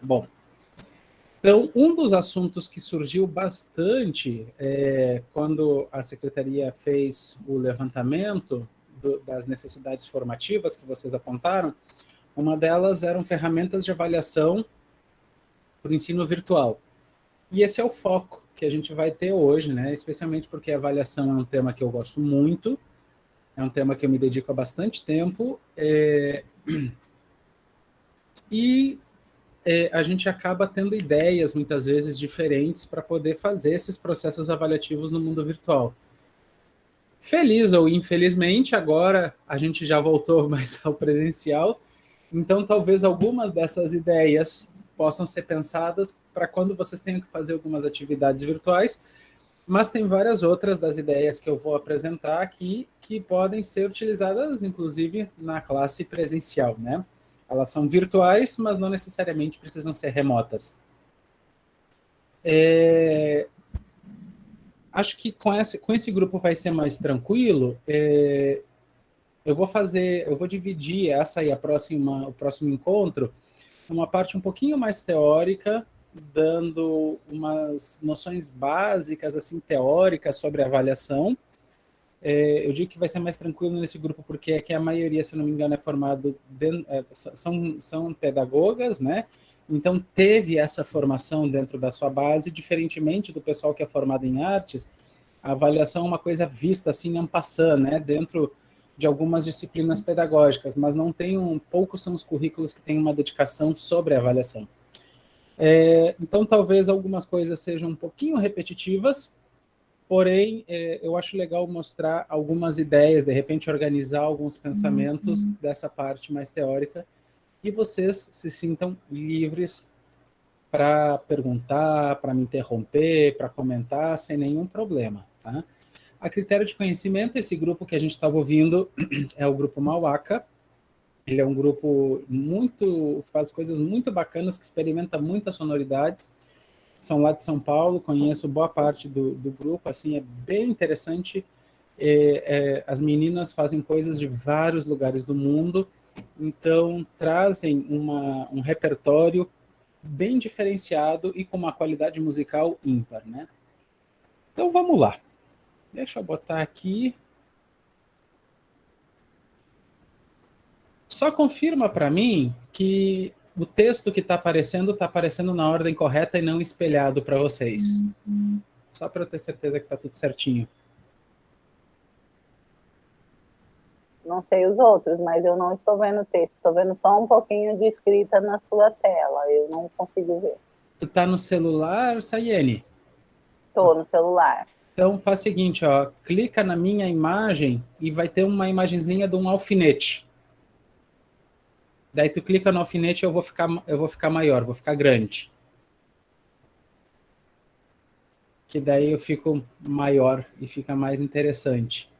Bom, então, um dos assuntos que surgiu bastante quando a Secretaria fez o levantamento das necessidades formativas que vocês apontaram, uma delas eram ferramentas de avaliação para o ensino virtual. E esse é o foco que a gente vai ter hoje, né? Especialmente porque a avaliação é um tema que eu gosto muito, é um tema que eu me dedico há bastante tempo, e a gente acaba tendo ideias, muitas vezes, diferentes para poder fazer esses processos avaliativos no mundo virtual. Feliz ou infelizmente, agora a gente já voltou mais ao presencial, então talvez algumas dessas ideias possam ser pensadas para quando vocês tenham que fazer algumas atividades virtuais, mas tem várias outras das ideias que eu vou apresentar aqui que podem ser utilizadas, inclusive, na classe presencial, né? Elas são virtuais, mas não necessariamente precisam ser remotas. Acho que com esse grupo vai ser mais tranquilo. Eu vou dividir essa e o próximo encontro uma parte um pouquinho mais teórica, dando umas noções básicas, assim, teóricas sobre avaliação. Eu digo que vai ser mais tranquilo nesse grupo porque é que a maioria, se não me engano, é formado, são pedagogas, né? Então, teve essa formação dentro da sua base, diferentemente do pessoal que é formado em artes, a avaliação é uma coisa vista assim, en passant, né? Dentro de algumas disciplinas pedagógicas, mas não poucos são os currículos que têm uma dedicação sobre a avaliação. Então, talvez algumas coisas sejam um pouquinho repetitivas, porém, eu acho legal mostrar algumas ideias, de repente organizar alguns pensamentos dessa parte mais teórica, e vocês se sintam livres para perguntar, para me interromper, para comentar, sem nenhum problema, tá? A critério de conhecimento, esse grupo que a gente estava ouvindo é o grupo Mauaca. Ele é um grupo que faz coisas muito bacanas, que experimenta muitas sonoridades. São lá de São Paulo, conheço boa parte do grupo, assim, é bem interessante. As meninas fazem coisas de vários lugares do mundo, então trazem um repertório bem diferenciado e com uma qualidade musical ímpar, né? Então vamos lá. Deixa eu botar aqui. Só confirma para mim que o texto que está aparecendo na ordem correta e não espelhado para vocês. Só para eu ter certeza que está tudo certinho. Não sei os outros, mas eu não estou vendo o texto. Estou vendo só um pouquinho de escrita na sua tela. Eu não consigo ver. Tu tá no celular, Sayene? Estou no celular. Então faz o seguinte, ó, clica na minha imagem e vai ter uma imagenzinha de um alfinete. Daí tu clica no alfinete e eu vou ficar maior, vou ficar grande. Que daí eu fico maior e fica mais interessante.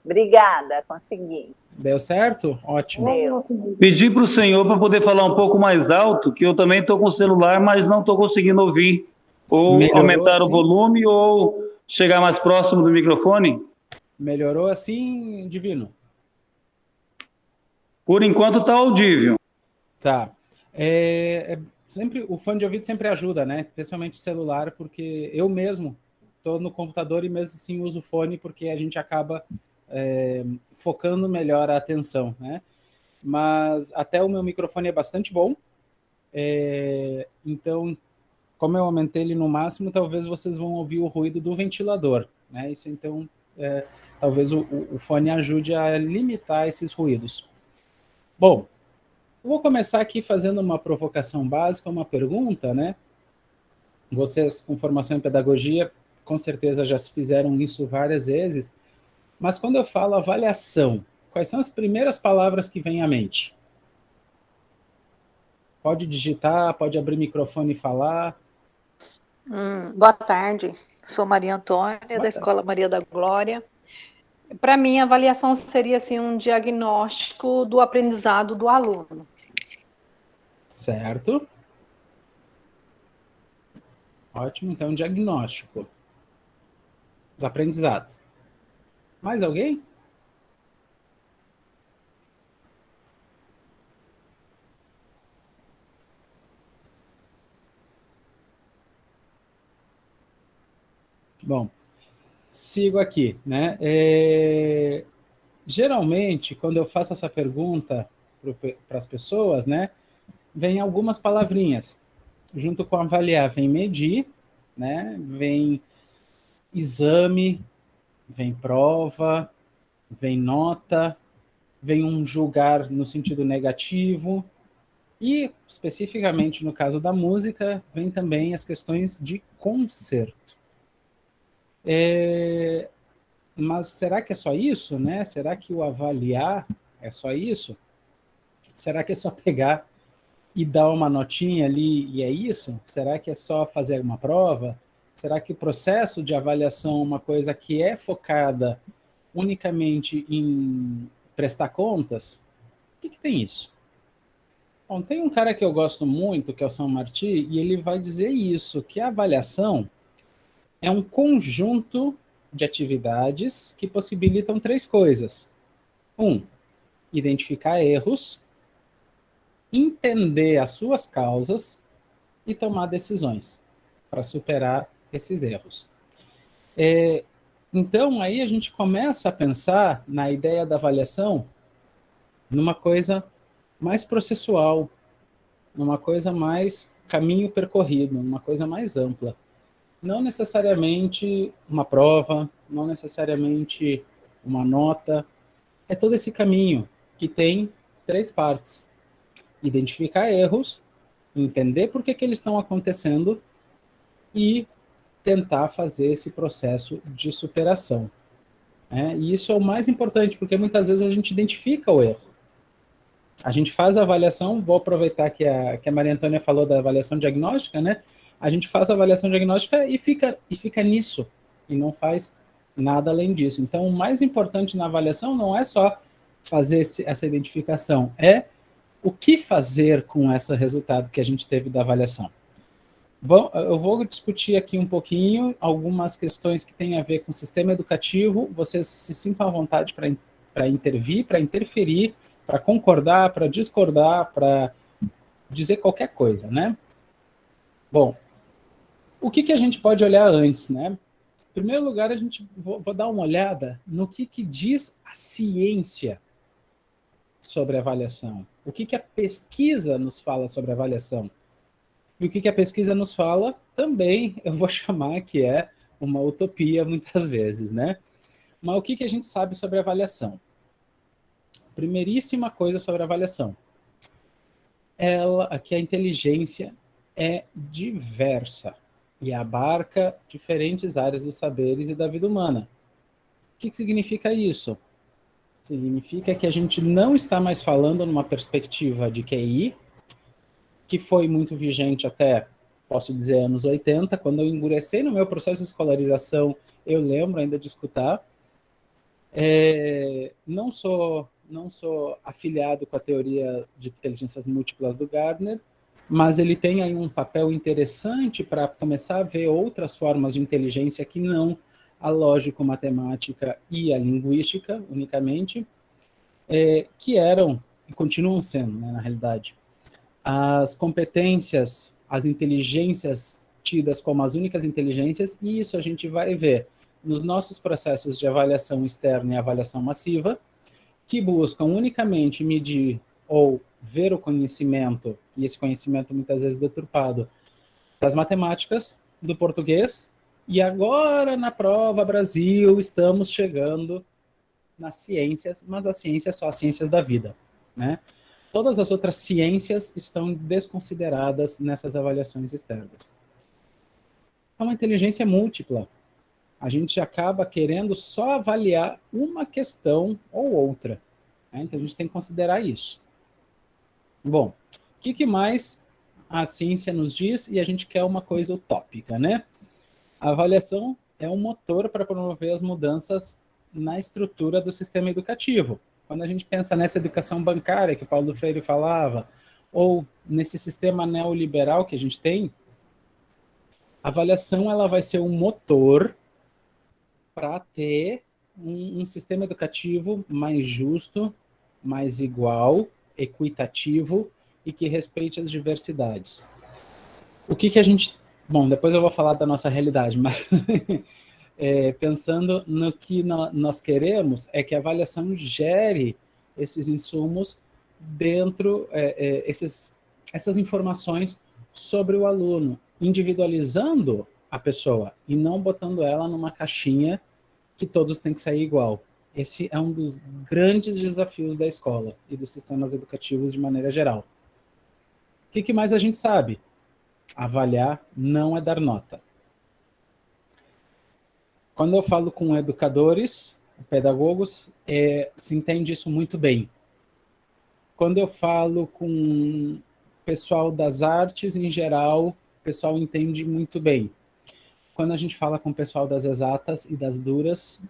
Obrigada, consegui. Deu certo? Ótimo. Deu. Pedi para o senhor para poder falar um pouco mais alto, que eu também estou com o celular, mas não estou conseguindo ouvir. Ou Melhorou aumentar assim? O volume ou chegar mais próximo do microfone. Melhorou assim, Divino? Por enquanto está audível. Tá. Sempre, o fone de ouvido sempre ajuda, né? Especialmente celular, porque eu mesmo estou no computador e mesmo assim uso fone porque a gente acaba focando melhor a atenção, né? Mas até o meu microfone é bastante bom, então, como eu aumentei ele no máximo, talvez vocês vão ouvir o ruído do ventilador, né? Isso então, talvez o fone ajude a limitar esses ruídos. Bom, eu vou começar aqui fazendo uma provocação básica, uma pergunta, né? Vocês, com formação em pedagogia, com certeza já se fizeram isso várias vezes, mas quando eu falo avaliação, quais são as primeiras palavras que vêm à mente? Pode digitar, pode abrir microfone e falar. Boa tarde, sou Maria Antônia, da Escola Maria da Glória. Para mim, a avaliação seria assim, um diagnóstico do aprendizado do aluno. Certo. Ótimo, então, diagnóstico do aprendizado. Mais alguém? Bom, sigo aqui, né? Geralmente, quando eu faço essa pergunta para as pessoas, né, vem algumas palavrinhas. Junto com avaliar, vem medir, né? Vem exame, vem prova, vem nota, vem um julgar no sentido negativo. E, especificamente no caso da música, vem também as questões de concerto. Mas será que é só isso, né? Será que o avaliar é só isso? Será que é só pegar e dar uma notinha ali e é isso? Será que é só fazer uma prova? Será que o processo de avaliação é uma coisa que é focada unicamente em prestar contas? O que tem isso? Bom, tem um cara que eu gosto muito, que é o São Martí, e ele vai dizer isso, que a avaliação é um conjunto de atividades que possibilitam 3 coisas. 1, identificar erros, entender as suas causas e tomar decisões para superar esses erros. Então, aí a gente começa a pensar na ideia da avaliação numa coisa mais processual, numa coisa mais caminho percorrido, numa coisa mais ampla. Não necessariamente uma prova, não necessariamente uma nota, é todo esse caminho que tem 3 partes. Identificar erros, entender por que eles estão acontecendo e tentar fazer esse processo de superação. E isso é o mais importante, porque muitas vezes a gente identifica o erro. A gente faz a avaliação, vou aproveitar que a Maria Antônia falou da avaliação diagnóstica, né? A gente faz a avaliação diagnóstica e fica nisso, e não faz nada além disso. Então, o mais importante na avaliação não é só fazer essa identificação, é o que fazer com esse resultado que a gente teve da avaliação. Bom, eu vou discutir aqui um pouquinho algumas questões que têm a ver com o sistema educativo. Vocês se sintam à vontade para intervir, para interferir, para concordar, para discordar, para dizer qualquer coisa, né? Bom, o que a gente pode olhar antes, né? Em primeiro lugar, vou dar uma olhada no que diz a ciência sobre avaliação. O que a pesquisa nos fala sobre avaliação. E o que a pesquisa nos fala também, eu vou chamar que é uma utopia muitas vezes, né? Mas o que a gente sabe sobre avaliação? Primeiríssima coisa sobre avaliação. Que a inteligência é diversa e abarca diferentes áreas dos saberes e da vida humana. O que significa isso? Significa que a gente não está mais falando numa perspectiva de QI, que foi muito vigente até, posso dizer, anos 80, quando eu ingressei no meu processo de escolarização, eu lembro ainda de escutar. Não sou afiliado com a teoria de inteligências múltiplas do Gardner, mas ele tem aí um papel interessante para começar a ver outras formas de inteligência que não a lógico-matemática e a linguística, unicamente, que eram e continuam sendo, né, na realidade, as competências, as inteligências tidas como as únicas inteligências, e isso a gente vai ver nos nossos processos de avaliação externa e avaliação massiva, que buscam unicamente medir ou ver o conhecimento, e esse conhecimento muitas vezes deturpado, das matemáticas, do português, e agora na prova Brasil estamos chegando nas ciências, mas as ciências são as ciências da vida, né? Todas as outras ciências estão desconsideradas nessas avaliações externas. É uma inteligência múltipla. A gente acaba querendo só avaliar uma questão ou outra, né? Então a gente tem que considerar isso. Bom, o que mais a ciência nos diz? E a gente quer uma coisa utópica, né? A avaliação é um motor para promover as mudanças na estrutura do sistema educativo. Quando a gente pensa nessa educação bancária que Paulo Freire falava, ou nesse sistema neoliberal que a gente tem, a avaliação ela vai ser um motor para ter um sistema educativo mais justo, mais igual, equitativo e que respeite as diversidades. O que a gente... Bom, depois eu vou falar da nossa realidade, mas pensando no que nós queremos, é que a avaliação gere esses insumos dentro, essas informações sobre o aluno, individualizando a pessoa e não botando ela numa caixinha que todos têm que sair igual. Esse é um dos grandes desafios da escola e dos sistemas educativos de maneira geral. O que mais a gente sabe? Avaliar não é dar nota. Quando eu falo com educadores, pedagogos, se entende isso muito bem. Quando eu falo com pessoal das artes em geral, o pessoal entende muito bem. Quando a gente fala com o pessoal das exatas e das duras,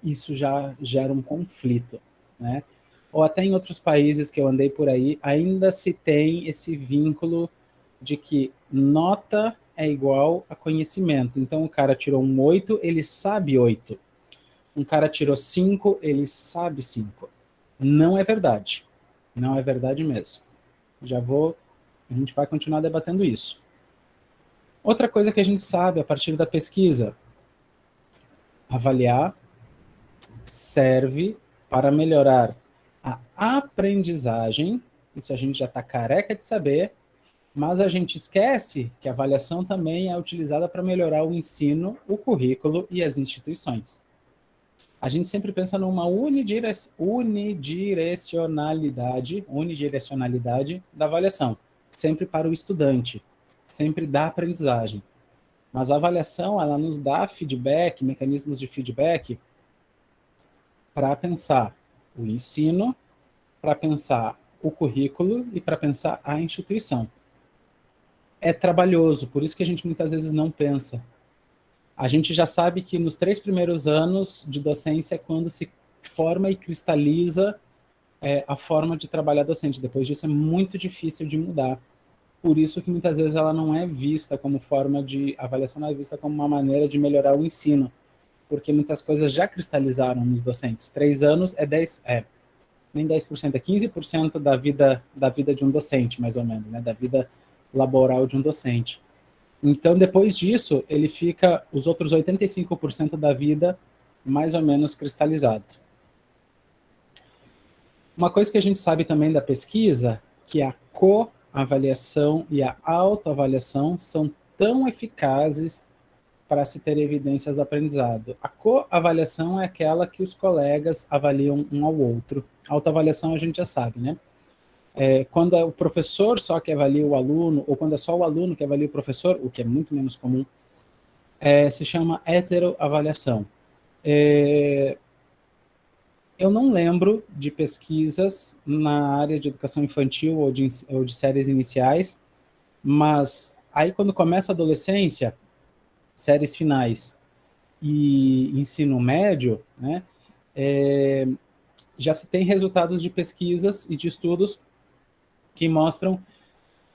isso já gera um conflito, né? Ou até em outros países que eu andei por aí, ainda se tem esse vínculo de que nota é igual a conhecimento. Então, o cara tirou um 8, ele sabe 8. Um cara tirou 5, ele sabe 5. Não é verdade. Não é verdade mesmo. A gente vai continuar debatendo isso. Outra coisa que a gente sabe a partir da pesquisa, avaliar serve para melhorar a aprendizagem, isso a gente já está careca de saber, mas a gente esquece que a avaliação também é utilizada para melhorar o ensino, o currículo e as instituições. A gente sempre pensa numa unidirecionalidade da avaliação, sempre para o estudante, sempre da aprendizagem. Mas a avaliação, ela nos dá feedback, mecanismos de feedback, para pensar o ensino, para pensar o currículo e para pensar a instituição. É trabalhoso, por isso que a gente muitas vezes não pensa. A gente já sabe que nos 3 primeiros anos de docência é quando se forma e cristaliza a forma de trabalhar docente. Depois disso é muito difícil de mudar. Por isso que muitas vezes ela não é vista como forma de avaliação, não é vista como uma maneira de melhorar o ensino, porque muitas coisas já cristalizaram nos docentes. 3 anos nem 10%, é 15% da vida de um docente, mais ou menos, né? Da vida laboral de um docente. Então, depois disso, ele fica os outros 85% da vida mais ou menos cristalizado. Uma coisa que a gente sabe também da pesquisa, que a coavaliação e a autoavaliação são tão eficazes para se ter evidências do aprendizado. A coavaliação é aquela que os colegas avaliam um ao outro. A autoavaliação a gente já sabe, né? Quando é o professor só que avalia o aluno, ou quando é só o aluno que avalia o professor, o que é muito menos comum, se chama heteroavaliação. Eu não lembro de pesquisas na área de educação infantil ou de séries iniciais, mas aí quando começa a adolescência, séries finais e ensino médio, né, já se tem resultados de pesquisas e de estudos que mostram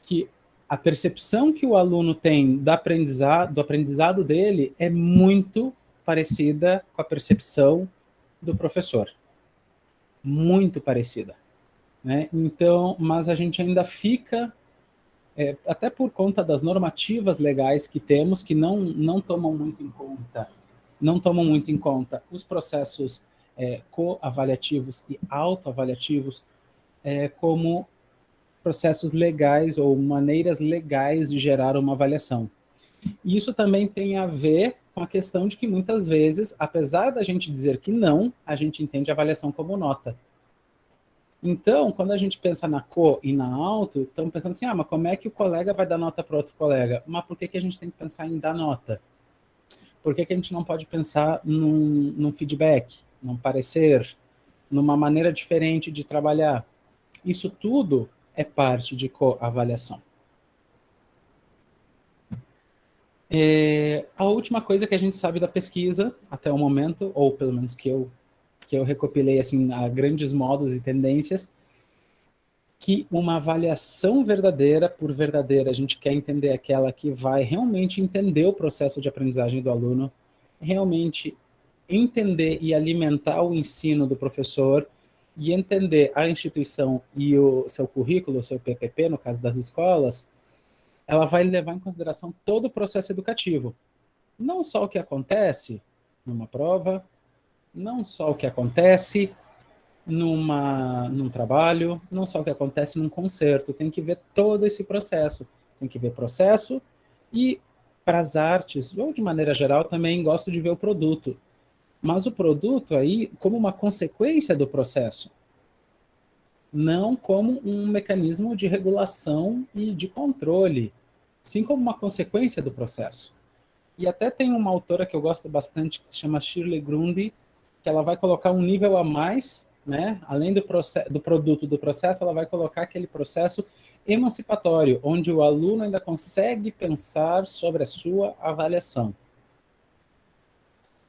que a percepção que o aluno tem do aprendizado dele é muito parecida com a percepção do professor. Muito parecida, né? Então, mas a gente ainda fica, até por conta das normativas legais que temos, que não tomam muito em conta os processos coavaliativos e autoavaliativos como processos legais ou maneiras legais de gerar uma avaliação. E isso também tem a ver com a questão de que muitas vezes, apesar da gente dizer que não, a gente entende a avaliação como nota. Então, quando a gente pensa na co e na auto, estamos pensando assim, mas como é que o colega vai dar nota para outro colega? Mas por que a gente tem que pensar em dar nota? Por que a gente não pode pensar num feedback, num parecer, numa maneira diferente de trabalhar? Isso tudo é parte de coavaliação. A última coisa que a gente sabe da pesquisa, até o momento, ou pelo menos que eu recopilei assim, a grandes modos e tendências, que uma avaliação verdadeira, por verdadeira, a gente quer entender aquela que vai realmente entender o processo de aprendizagem do aluno, realmente entender e alimentar o ensino do professor, e entender a instituição e o seu currículo, o seu PPP, no caso das escolas, ela vai levar em consideração todo o processo educativo. Não só o que acontece numa prova, não só o que acontece num trabalho, não só o que acontece num concerto, tem que ver todo esse processo, tem que ver processo e para as artes, ou de maneira geral, também gosto de ver o produto, mas o produto aí como uma consequência do processo, não como um mecanismo de regulação e de controle, sim como uma consequência do processo. E até tem uma autora que eu gosto bastante, que se chama Shirley Grundy, que ela vai colocar um nível a mais, né? Além do produto, do processo, ela vai colocar aquele processo emancipatório, onde o aluno ainda consegue pensar sobre a sua avaliação.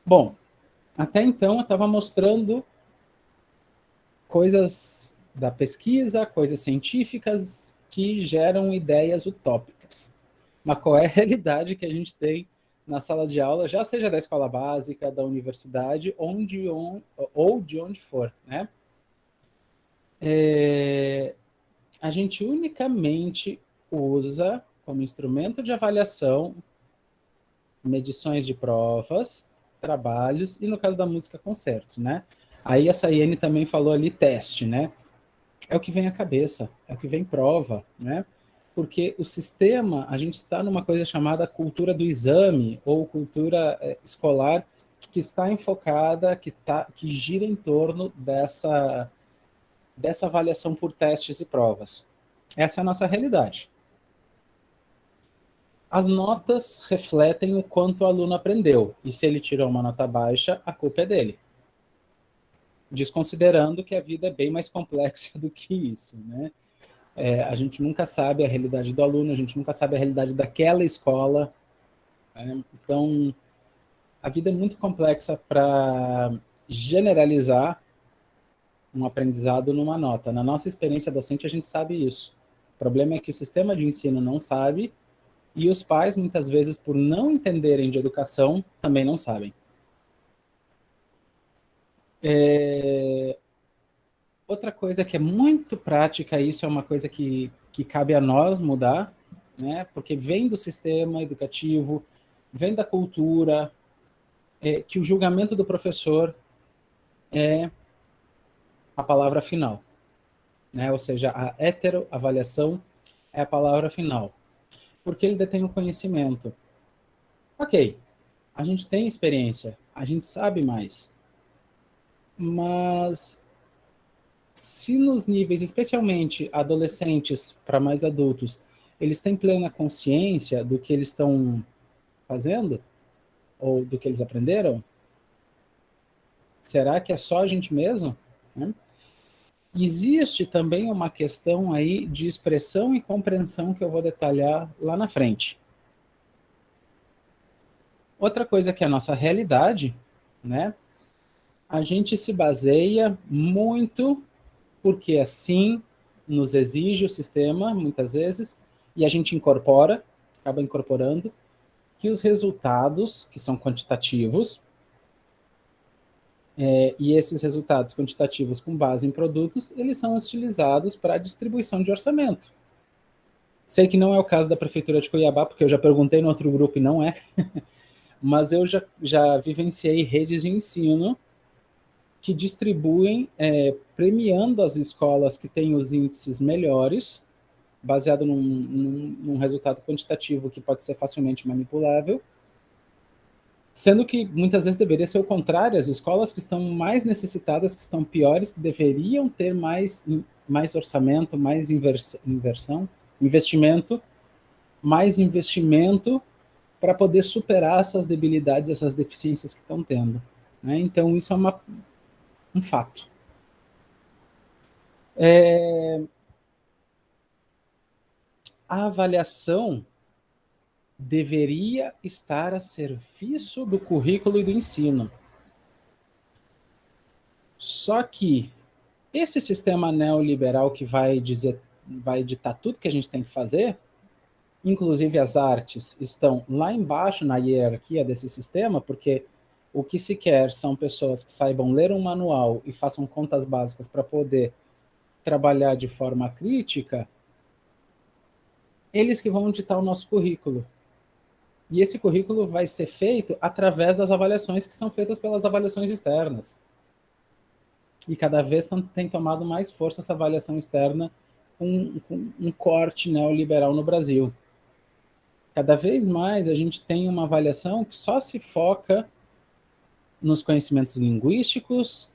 Bom, até então eu estava mostrando coisas da pesquisa, coisas científicas que geram ideias utópicas. Mas qual é a realidade que a gente tem na sala de aula, já seja da escola básica, da universidade, ou de onde for, né? A gente unicamente usa como instrumento de avaliação medições de provas, trabalhos e, no caso da música, concertos, né? Aí a Sayene também falou ali teste, né? É o que vem à cabeça, é o que vem prova, né? Porque o sistema, a gente está numa coisa chamada cultura do exame, ou cultura escolar, que está enfocada, que gira em torno dessa avaliação por testes e provas. Essa é a nossa realidade. As notas refletem o quanto o aluno aprendeu, e se ele tirou uma nota baixa, a culpa é dele. Desconsiderando que a vida é bem mais complexa do que isso, né? A gente nunca sabe a realidade do aluno, a gente nunca sabe a realidade daquela escola, né? Então, a vida é muito complexa para generalizar um aprendizado numa nota. Na nossa experiência docente, a gente sabe isso. O problema é que o sistema de ensino não sabe, e os pais, muitas vezes, por não entenderem de educação, também não sabem. Outra coisa que é muito prática, isso é uma coisa que cabe a nós mudar, né? Porque vem do sistema educativo, vem da cultura, que o julgamento do professor é a palavra final, né? Ou seja, a heteroavaliação é a palavra final, porque ele detém o conhecimento. Ok, a gente tem experiência, a gente sabe mais, mas se nos níveis, especialmente adolescentes para mais adultos, eles têm plena consciência do que eles estão fazendo, ou do que eles aprenderam, será que é só a gente mesmo? Né? Existe também uma questão aí de expressão e compreensão que eu vou detalhar lá na frente. Outra coisa que é a nossa realidade, né? A gente se baseia muito porque assim nos exige o sistema, muitas vezes, e a gente acaba incorporando, que os resultados, que são quantitativos, e esses resultados quantitativos com base em produtos, eles são utilizados para a distribuição de orçamento. Sei que não é o caso da Prefeitura de Cuiabá, porque eu já perguntei no outro grupo e não é, mas eu já vivenciei redes de ensino que distribuem, premiando as escolas que têm os índices melhores, baseado num resultado quantitativo que pode ser facilmente manipulável, sendo que muitas vezes deveria ser o contrário, as escolas que estão mais necessitadas, que estão piores, que deveriam ter mais orçamento, mais investimento para poder superar essas debilidades, essas deficiências que estão tendo, né? Então, isso é um fato. A avaliação deveria estar a serviço do currículo e do ensino. Só que esse sistema neoliberal que vai ditar tudo que a gente tem que fazer, inclusive as artes estão lá embaixo na hierarquia desse sistema, porque o que se quer são pessoas que saibam ler um manual e façam contas básicas para poder trabalhar de forma crítica, eles que vão ditar o nosso currículo. E esse currículo vai ser feito através das avaliações que são feitas pelas avaliações externas. E cada vez tem tomado mais força essa avaliação externa com um corte neoliberal no Brasil. Cada vez mais a gente tem uma avaliação que só se foca nos conhecimentos linguísticos,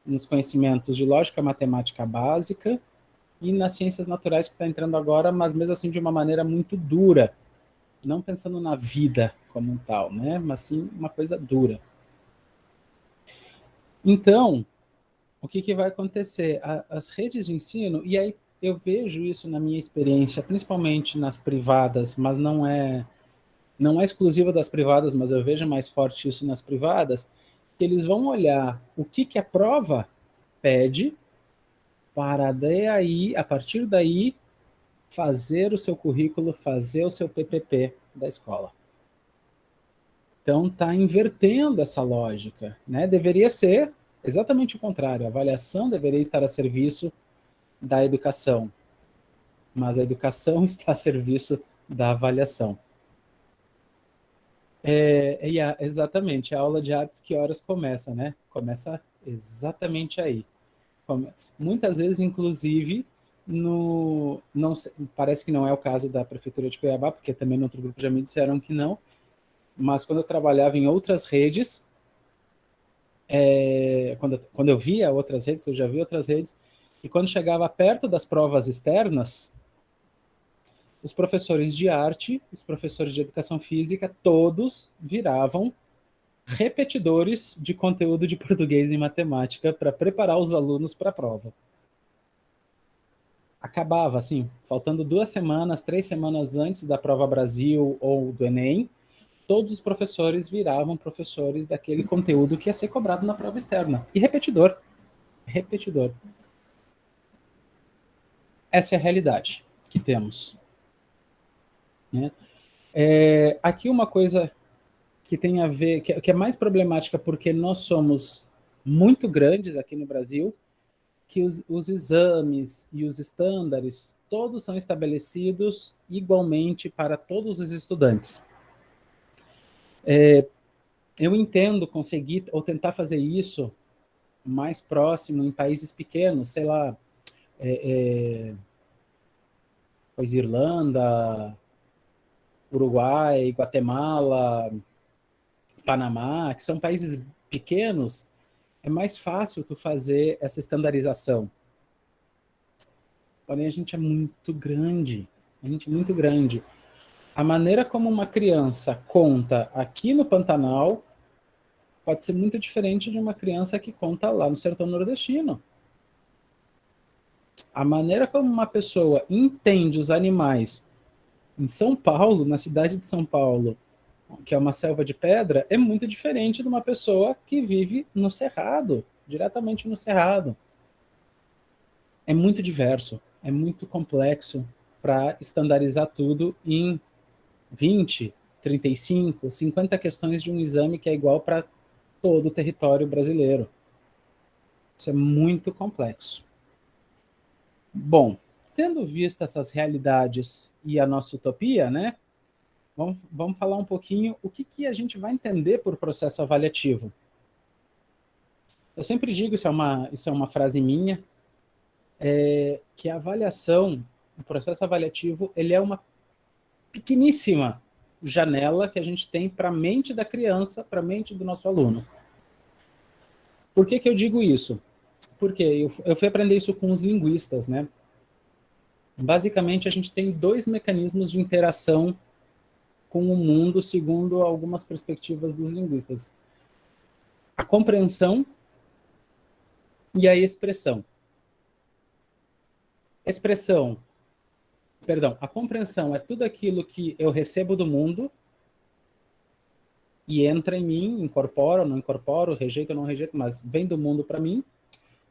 nos conhecimentos de lógica matemática básica e nas ciências naturais que está entrando agora, mas mesmo assim de uma maneira muito dura, não pensando na vida como um tal, né? Mas sim uma coisa dura. Então, o que vai acontecer? As redes de ensino, e aí eu vejo isso na minha experiência, principalmente nas privadas, mas não é exclusiva das privadas, mas eu vejo mais forte isso nas privadas, que eles vão olhar o que a prova pede para daí, a partir daí, fazer o seu currículo, fazer o seu PPP da escola. Então, está invertendo essa lógica, né? Deveria ser exatamente o contrário. A avaliação deveria estar a serviço da educação, mas a educação está a serviço da avaliação. Exatamente, a aula de artes, que horas começa, né? Começa exatamente aí. Muitas vezes, inclusive, parece que não é o caso da Prefeitura de Cuiabá, porque também no outro grupo já me disseram que não, mas quando eu trabalhava em outras redes, quando eu via outras redes, eu já vi outras redes, e quando chegava perto das provas externas, os professores de arte, os professores de educação física, todos viravam repetidores de conteúdo de português e matemática para preparar os alunos para a prova. Acabava, assim, faltando 2 semanas, 3 semanas antes da prova Brasil ou do Enem, todos os professores viravam professores daquele conteúdo que ia ser cobrado na prova externa. E repetidor. Repetidor. Essa é a realidade que temos. Né? Aqui uma coisa que tem a ver, que é mais problemática, porque nós somos muito grandes aqui no Brasil, que os exames e os estándares, todos são estabelecidos igualmente para todos os estudantes. Eu entendo conseguir, ou tentar fazer isso mais próximo em países pequenos, sei lá, pois Irlanda, Uruguai, Guatemala, Panamá, que são países pequenos, é mais fácil tu fazer essa estandarização. Porém, a gente é muito grande. A gente é muito grande. A maneira como uma criança conta aqui no Pantanal pode ser muito diferente de uma criança que conta lá no sertão nordestino. A maneira como uma pessoa entende os animais em São Paulo, na cidade de São Paulo, que é uma selva de pedra, é muito diferente de uma pessoa que vive no Cerrado, diretamente no Cerrado. É muito diverso, é muito complexo para estandarizar tudo em 20, 35, 50 questões de um exame que é igual para todo o território brasileiro. Isso é muito complexo. Bom, tendo visto essas realidades e a nossa utopia, né? Vamos falar um pouquinho o que a gente vai entender por processo avaliativo. Eu sempre digo, isso é uma frase minha, que a avaliação, o processo avaliativo, ele é uma pequeníssima janela que a gente tem para a mente da criança, para a mente do nosso aluno. Por que eu digo isso? Porque eu fui aprender isso com os linguistas, né? Basicamente, a gente tem 2 mecanismos de interação com o mundo, segundo algumas perspectivas dos linguistas. A compreensão e a expressão. A compreensão é tudo aquilo que eu recebo do mundo e entra em mim, incorporo, não incorporo, rejeito, não rejeito, mas vem do mundo para mim.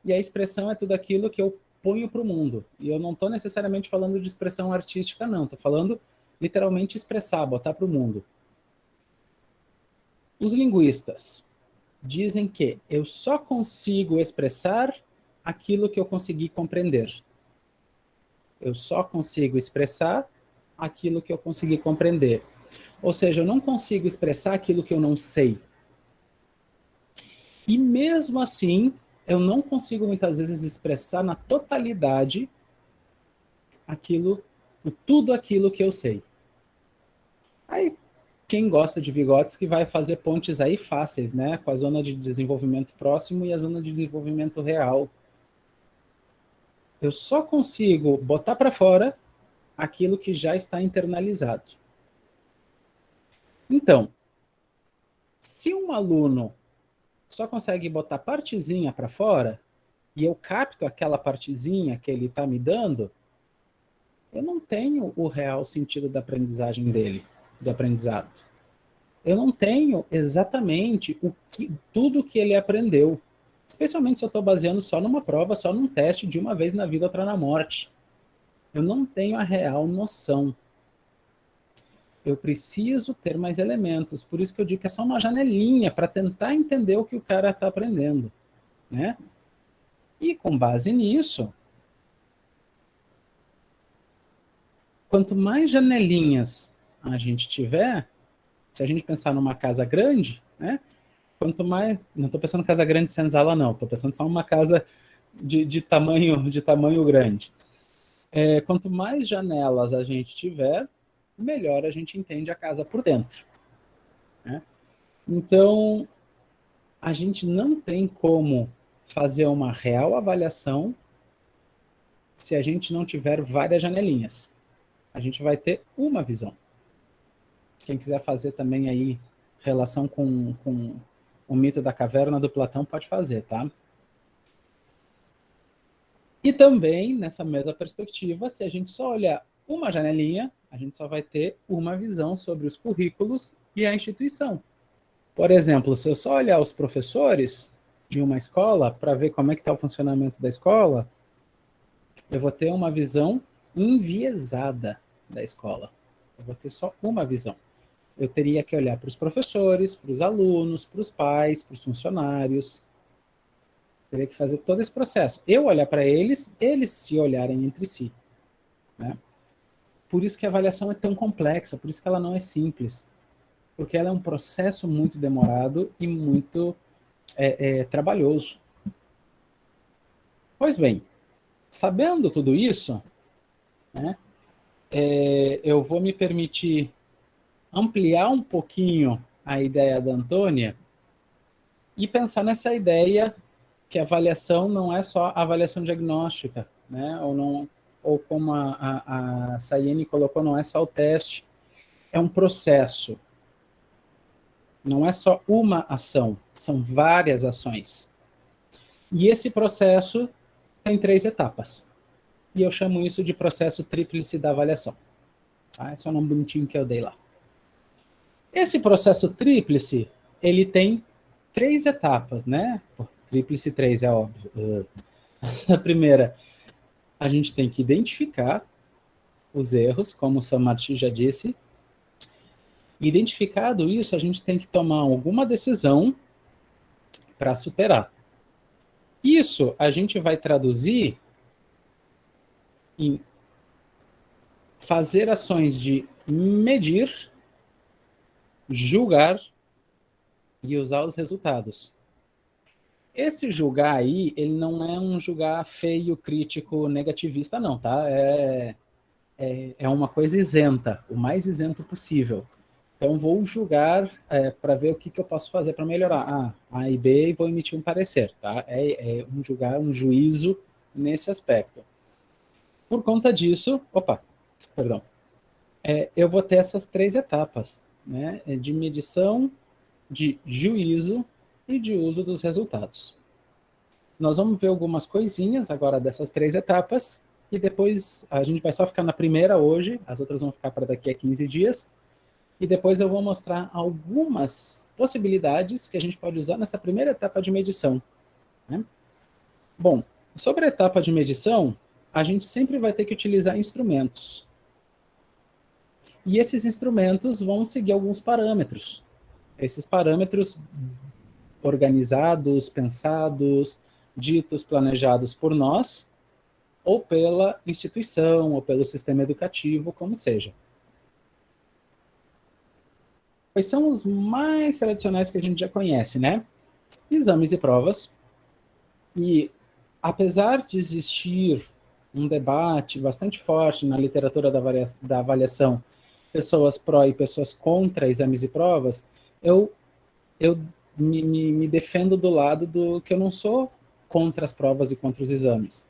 E a expressão é tudo aquilo que eu ponho para o mundo. E eu não estou necessariamente falando de expressão artística, não. Estou falando literalmente expressar, botar para o mundo. Os linguistas dizem que eu só consigo expressar aquilo que eu consegui compreender. Eu só consigo expressar aquilo que eu consegui compreender. Ou seja, eu não consigo expressar aquilo que eu não sei. E mesmo assim, eu não consigo muitas vezes expressar na totalidade tudo aquilo que eu sei. Aí, quem gosta de Vygotsky vai fazer pontes aí fáceis, né? Com a zona de desenvolvimento próximo e a zona de desenvolvimento real. Eu só consigo botar para fora aquilo que já está internalizado. Então, se um aluno só consegue botar partezinha para fora, e eu capto aquela partezinha que ele está me dando, eu não tenho o real sentido da aprendizagem dele, do aprendizado. Eu não tenho exatamente tudo que ele aprendeu. Especialmente se eu estou baseando só numa prova, só num teste de uma vez na vida, outra na morte. Eu não tenho a real noção. Eu preciso ter mais elementos. Por isso que eu digo que é só uma janelinha para tentar entender o que o cara está aprendendo, né? E com base nisso, quanto mais janelinhas a gente tiver, se a gente pensar numa casa grande, né? Quanto mais... Não estou pensando em casa grande senzala, não. Estou pensando só em uma casa de tamanho grande. Quanto mais janelas a gente tiver, melhor a gente entende a casa por dentro, né? Então, a gente não tem como fazer uma real avaliação se a gente não tiver várias janelinhas. A gente vai ter uma visão. Quem quiser fazer também aí relação com o mito da caverna do Platão, pode fazer, tá? E também, nessa mesma perspectiva, se a gente só olhar uma janelinha, a gente só vai ter uma visão sobre os currículos e a instituição. Por exemplo, se eu só olhar os professores de uma escola para ver como é que está o funcionamento da escola, eu vou ter uma visão enviesada da escola. Eu vou ter só uma visão. Eu teria que olhar para os professores, para os alunos, para os pais, para os funcionários. Teria que fazer todo esse processo. Eu olhar para eles se olharem entre si, né? Por isso que a avaliação é tão complexa, por isso que ela não é simples. Porque ela é um processo muito demorado e muito trabalhoso. Pois bem, sabendo tudo isso, né, eu vou me permitir ampliar um pouquinho a ideia da Antônia e pensar nessa ideia que a avaliação não é só a avaliação diagnóstica, né, ou como a Sayene colocou, não é só o teste, é um processo. Não é só uma ação, são várias ações. E esse processo tem 3 etapas. E eu chamo isso de processo tríplice da avaliação. Tá? Esse é o nome bonitinho que eu dei lá. Esse processo tríplice, ele tem 3 etapas, né? Tríplice 3 é óbvio. A primeira, a gente tem que identificar os erros, como o Samartya já disse. Identificado isso, a gente tem que tomar alguma decisão para superar. Isso a gente vai traduzir em fazer ações de medir, julgar e usar os resultados. Esse julgar aí, ele não é um julgar feio, crítico, negativista, não, tá? É uma coisa isenta, o mais isento possível. Então, vou julgar para ver o que eu posso fazer para melhorar. A e B, e vou emitir um parecer, tá? Um julgar, um juízo nesse aspecto. Por conta disso, eu vou ter essas 3 etapas, né? De medição, de juízo e de uso dos resultados. Nós vamos ver algumas coisinhas agora dessas 3 etapas, e depois a gente vai só ficar na primeira hoje, as outras vão ficar para daqui a 15 dias, e depois eu vou mostrar algumas possibilidades que a gente pode usar nessa primeira etapa de medição, né? Bom, sobre a etapa de medição, a gente sempre vai ter que utilizar instrumentos. E esses instrumentos vão seguir alguns parâmetros. Esses parâmetros organizados, pensados, ditos, planejados por nós, ou pela instituição, ou pelo sistema educativo, como seja. Quais são os mais tradicionais que a gente já conhece, né? Exames e provas. E, apesar de existir um debate bastante forte na literatura da avaliação, pessoas pró e pessoas contra exames e provas, eu me defendo do lado do que eu não sou contra as provas e contra os exames.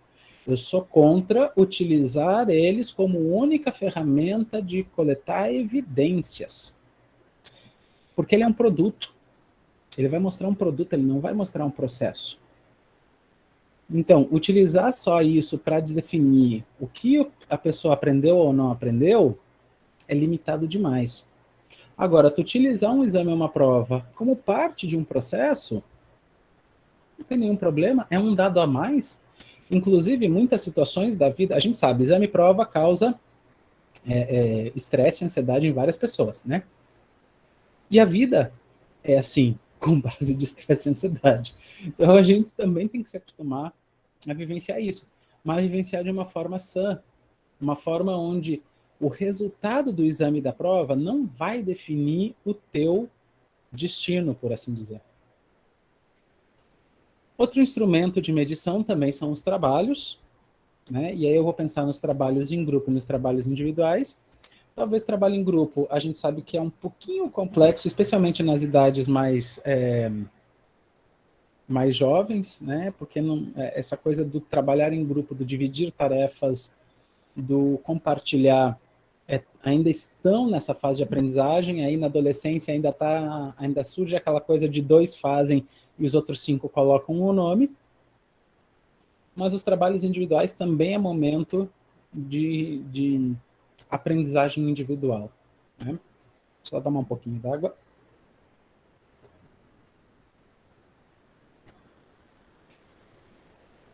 Eu sou contra utilizar eles como única ferramenta de coletar evidências. Porque ele é um produto. Ele vai mostrar um produto, ele não vai mostrar um processo. Então, utilizar só isso para definir o que a pessoa aprendeu ou não aprendeu é limitado demais. Agora, tu utilizar um exame ou uma prova como parte de um processo, não tem nenhum problema, é um dado a mais. Inclusive, muitas situações da vida, a gente sabe, exame e prova causa estresse e ansiedade em várias pessoas, né? E a vida é assim, com base de estresse e ansiedade. Então, a gente também tem que se acostumar a vivenciar isso, mas vivenciar de uma forma sã, uma forma onde o resultado do exame e da prova não vai definir o teu destino, por assim dizer. Outro instrumento de medição também são os trabalhos, né? E aí eu vou pensar nos trabalhos em grupo e nos trabalhos individuais. Talvez trabalho em grupo, a gente sabe que é um pouquinho complexo, especialmente nas idades mais jovens, né? Porque essa coisa do trabalhar em grupo, do dividir tarefas, do compartilhar, ainda estão nessa fase de aprendizagem. Aí na adolescência ainda surge aquela coisa de 2 fazem e os outros 5 colocam o nome. Mas os trabalhos individuais também é momento de aprendizagem individual, né? Só tomar um pouquinho d'água.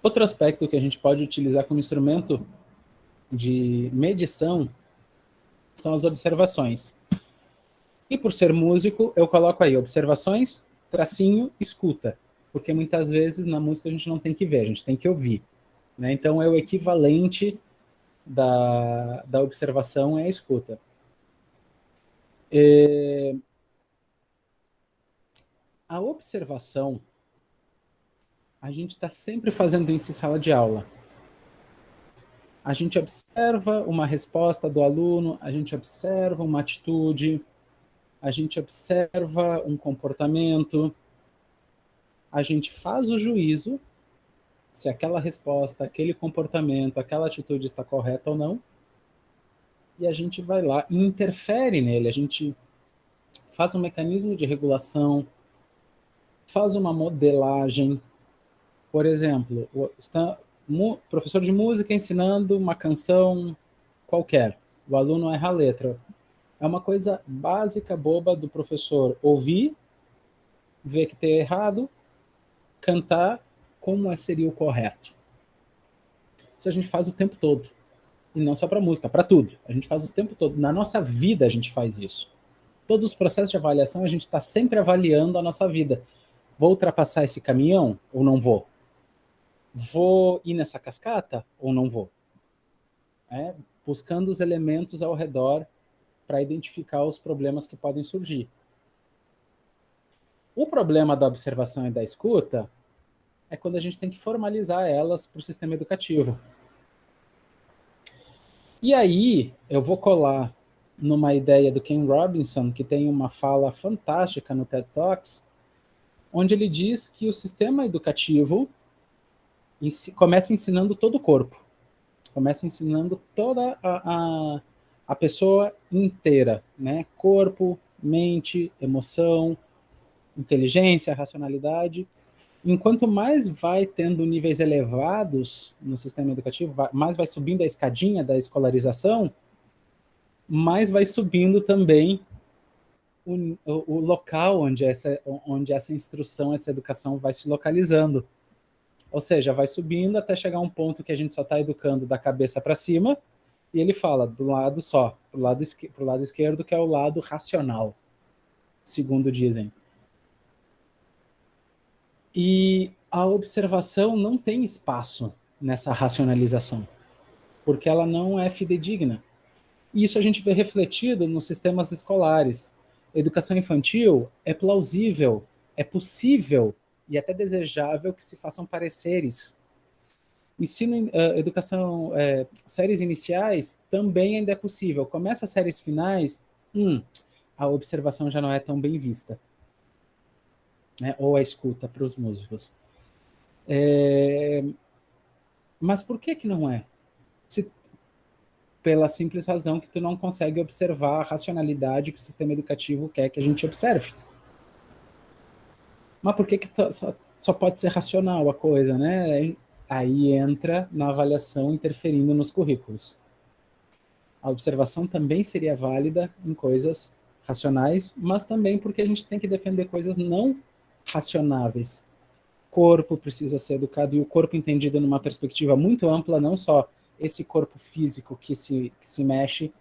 Outro aspecto que a gente pode utilizar como instrumento de medição são as observações. E por ser músico, eu coloco aí observações, tracinho, escuta. Porque muitas vezes na música a gente não tem que ver, a gente tem que ouvir, né? Então é o equivalente da observação é a escuta. A observação, a gente está sempre fazendo isso em sala de aula. A gente observa uma resposta do aluno, a gente observa uma atitude, a gente observa um comportamento, a gente faz o juízo se aquela resposta, aquele comportamento, aquela atitude está correta ou não, e a gente vai lá e interfere nele, a gente faz um mecanismo de regulação, faz uma modelagem. Por exemplo, professor de música ensinando uma canção qualquer, o aluno erra a letra. É uma coisa básica, boba do professor ouvir, ver que tem errado, cantar como seria o correto. Isso a gente faz o tempo todo. E não só para música, para tudo. A gente faz o tempo todo. Na nossa vida a gente faz isso. Todos os processos de avaliação a gente está sempre avaliando a nossa vida. Vou ultrapassar esse caminhão ou não vou? Vou ir nessa cascata ou não vou? Buscando os elementos ao redor para identificar os problemas que podem surgir. O problema da observação e da escuta é quando a gente tem que formalizar elas para o sistema educativo. E aí, eu vou colar numa ideia do Ken Robinson, que tem uma fala fantástica no TED Talks, onde ele diz que o sistema educativo começa ensinando todo o corpo. Começa ensinando toda a pessoa inteira, né? Corpo, mente, emoção, inteligência, racionalidade. Enquanto mais vai tendo níveis elevados no sistema educativo, mais vai subindo a escadinha da escolarização, mais vai subindo também o local onde essa instrução, essa educação vai se localizando. Ou seja, vai subindo até chegar a um ponto que a gente só está educando da cabeça para cima, e ele fala do lado só, pro lado esquerdo, que é o lado racional, segundo dizem. E a observação não tem espaço nessa racionalização, porque ela não é fidedigna. E isso a gente vê refletido nos sistemas escolares. Educação infantil é plausível, é possível e até desejável que se façam pareceres. Ensino, educação, séries iniciais também ainda é possível. Começa as séries finais, a observação já não é tão bem vista, né? Ou a escuta para os músicos. Mas por que não é? Pela simples razão que tu não consegue observar a racionalidade que o sistema educativo quer que a gente observe. Mas por que só pode ser racional a coisa, né? Aí entra na avaliação interferindo nos currículos. A observação também seria válida em coisas racionais, mas também porque a gente tem que defender coisas não racionáveis. Corpo precisa ser educado, e o corpo entendido numa perspectiva muito ampla, não só esse corpo físico que se mexe,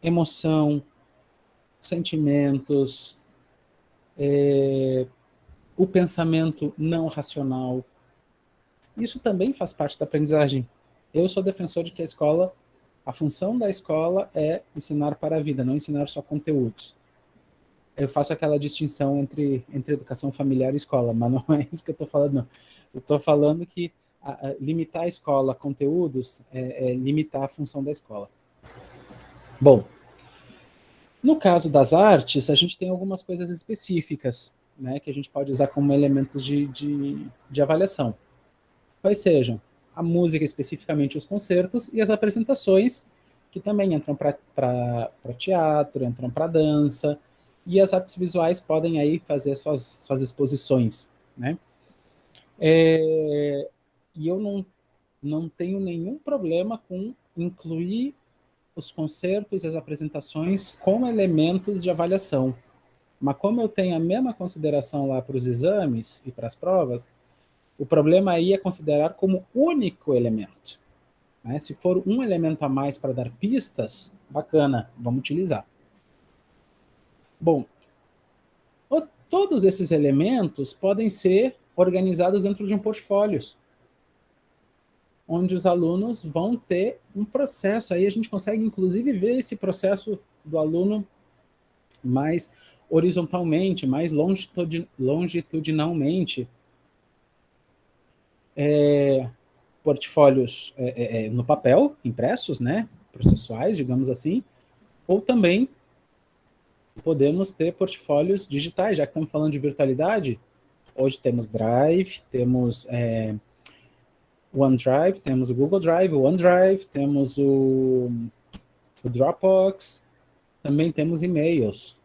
emoção, sentimentos, o pensamento não racional. Isso também faz parte da aprendizagem. Eu sou defensor de que a função da escola é ensinar para a vida, não ensinar só conteúdos. Eu faço aquela distinção entre educação familiar e escola, mas não é isso que eu estou falando, não. Eu estou falando que limitar a escola a conteúdos é limitar a função da escola. Bom, no caso das artes, a gente tem algumas coisas específicas, né, que a gente pode usar como elementos de avaliação. Quais sejam? A música, especificamente os concertos, e as apresentações, que também entram para teatro, entram para dança, e as artes visuais podem aí fazer suas exposições, né? E eu não tenho nenhum problema com incluir os concertos e as apresentações como elementos de avaliação. Mas como eu tenho a mesma consideração lá para os exames e para as provas, o problema aí é considerar como único elemento, né? Se for um elemento a mais para dar pistas, bacana, vamos utilizar. Bom, todos esses elementos podem ser organizados dentro de um portfólio, onde os alunos vão ter um processo. Aí a gente consegue, inclusive, ver esse processo do aluno mais horizontalmente, mais longitudinalmente. Portfólios no papel, impressos, né, processuais, digamos assim, ou também podemos ter portfólios digitais, já que estamos falando de virtualidade. Hoje temos Drive, temos OneDrive, temos o Google Drive, o OneDrive, temos o Dropbox, também temos e-mails.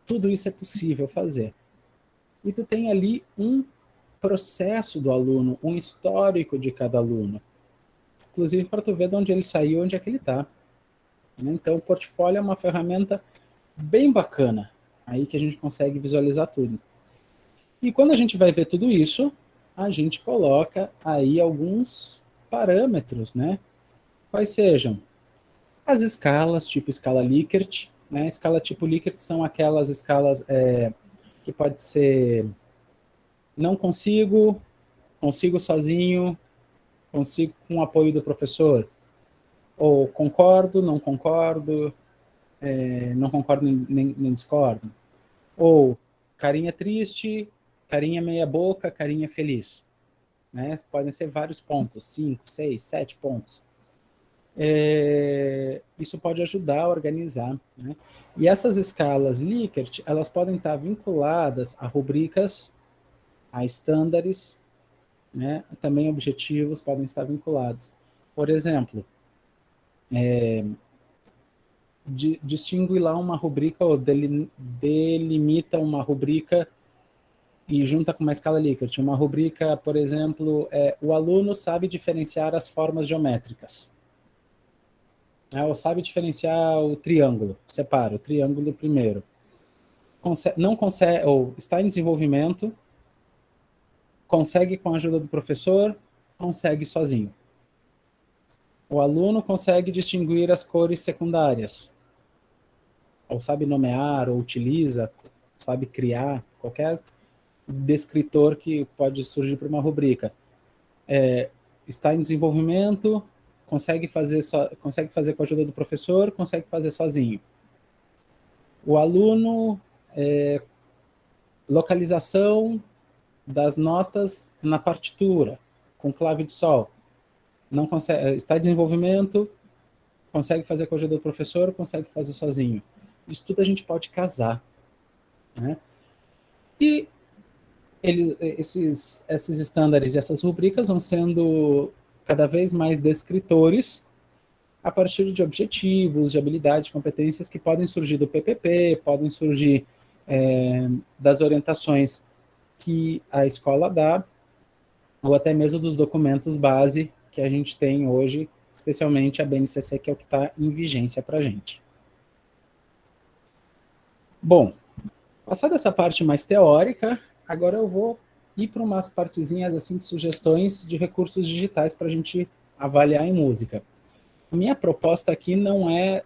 Tudo isso é possível fazer. E tu tem ali um processo do aluno, um histórico de cada aluno. Inclusive para tu ver de onde ele saiu, onde é que ele está. Então, o portfólio é uma ferramenta bem bacana, aí que a gente consegue visualizar tudo. E quando a gente vai ver tudo isso, a gente coloca aí alguns parâmetros, né? Quais sejam? As escalas, tipo escala Likert, né? Escala tipo Likert são aquelas escalas que pode ser não consigo, consigo sozinho, consigo com o apoio do professor, ou concordo, não concordo, não concordo nem discordo, ou carinha triste, carinha meia boca, carinha feliz, né? Podem ser vários pontos, 5, 6, 7 pontos. Isso pode ajudar a organizar, né? E essas escalas Likert, elas podem estar vinculadas a rubricas, a estándares, né? Também objetivos podem estar vinculados. Por exemplo, distingue lá uma rubrica ou delimita uma rubrica e junta com uma escala Likert. Uma rubrica, por exemplo, o aluno sabe diferenciar as formas geométricas. Ou sabe diferenciar o triângulo. Separa o triângulo primeiro. Não consegue, ou está em desenvolvimento, consegue com a ajuda do professor, consegue sozinho. O aluno consegue distinguir as cores secundárias, ou sabe nomear, ou utiliza, sabe criar, qualquer descritor que pode surgir para uma rubrica. Está em desenvolvimento, consegue fazer com a ajuda do professor, consegue fazer sozinho. O aluno, localização das notas na partitura, com clave de sol. Não consegue, está em desenvolvimento, consegue fazer com a ajuda do professor, consegue fazer sozinho. Isso tudo a gente pode casar, né? E esses estándares e essas rubricas vão sendo cada vez mais descritores a partir de objetivos, de habilidades, de competências que podem surgir do PPP, podem surgir das orientações que a escola dá, ou até mesmo dos documentos base que a gente tem hoje, especialmente a BNCC, que é o que está em vigência para a gente. Bom, passada essa parte mais teórica, agora eu vou ir para umas partezinhas assim, de sugestões de recursos digitais para a gente avaliar em música. A minha proposta aqui não é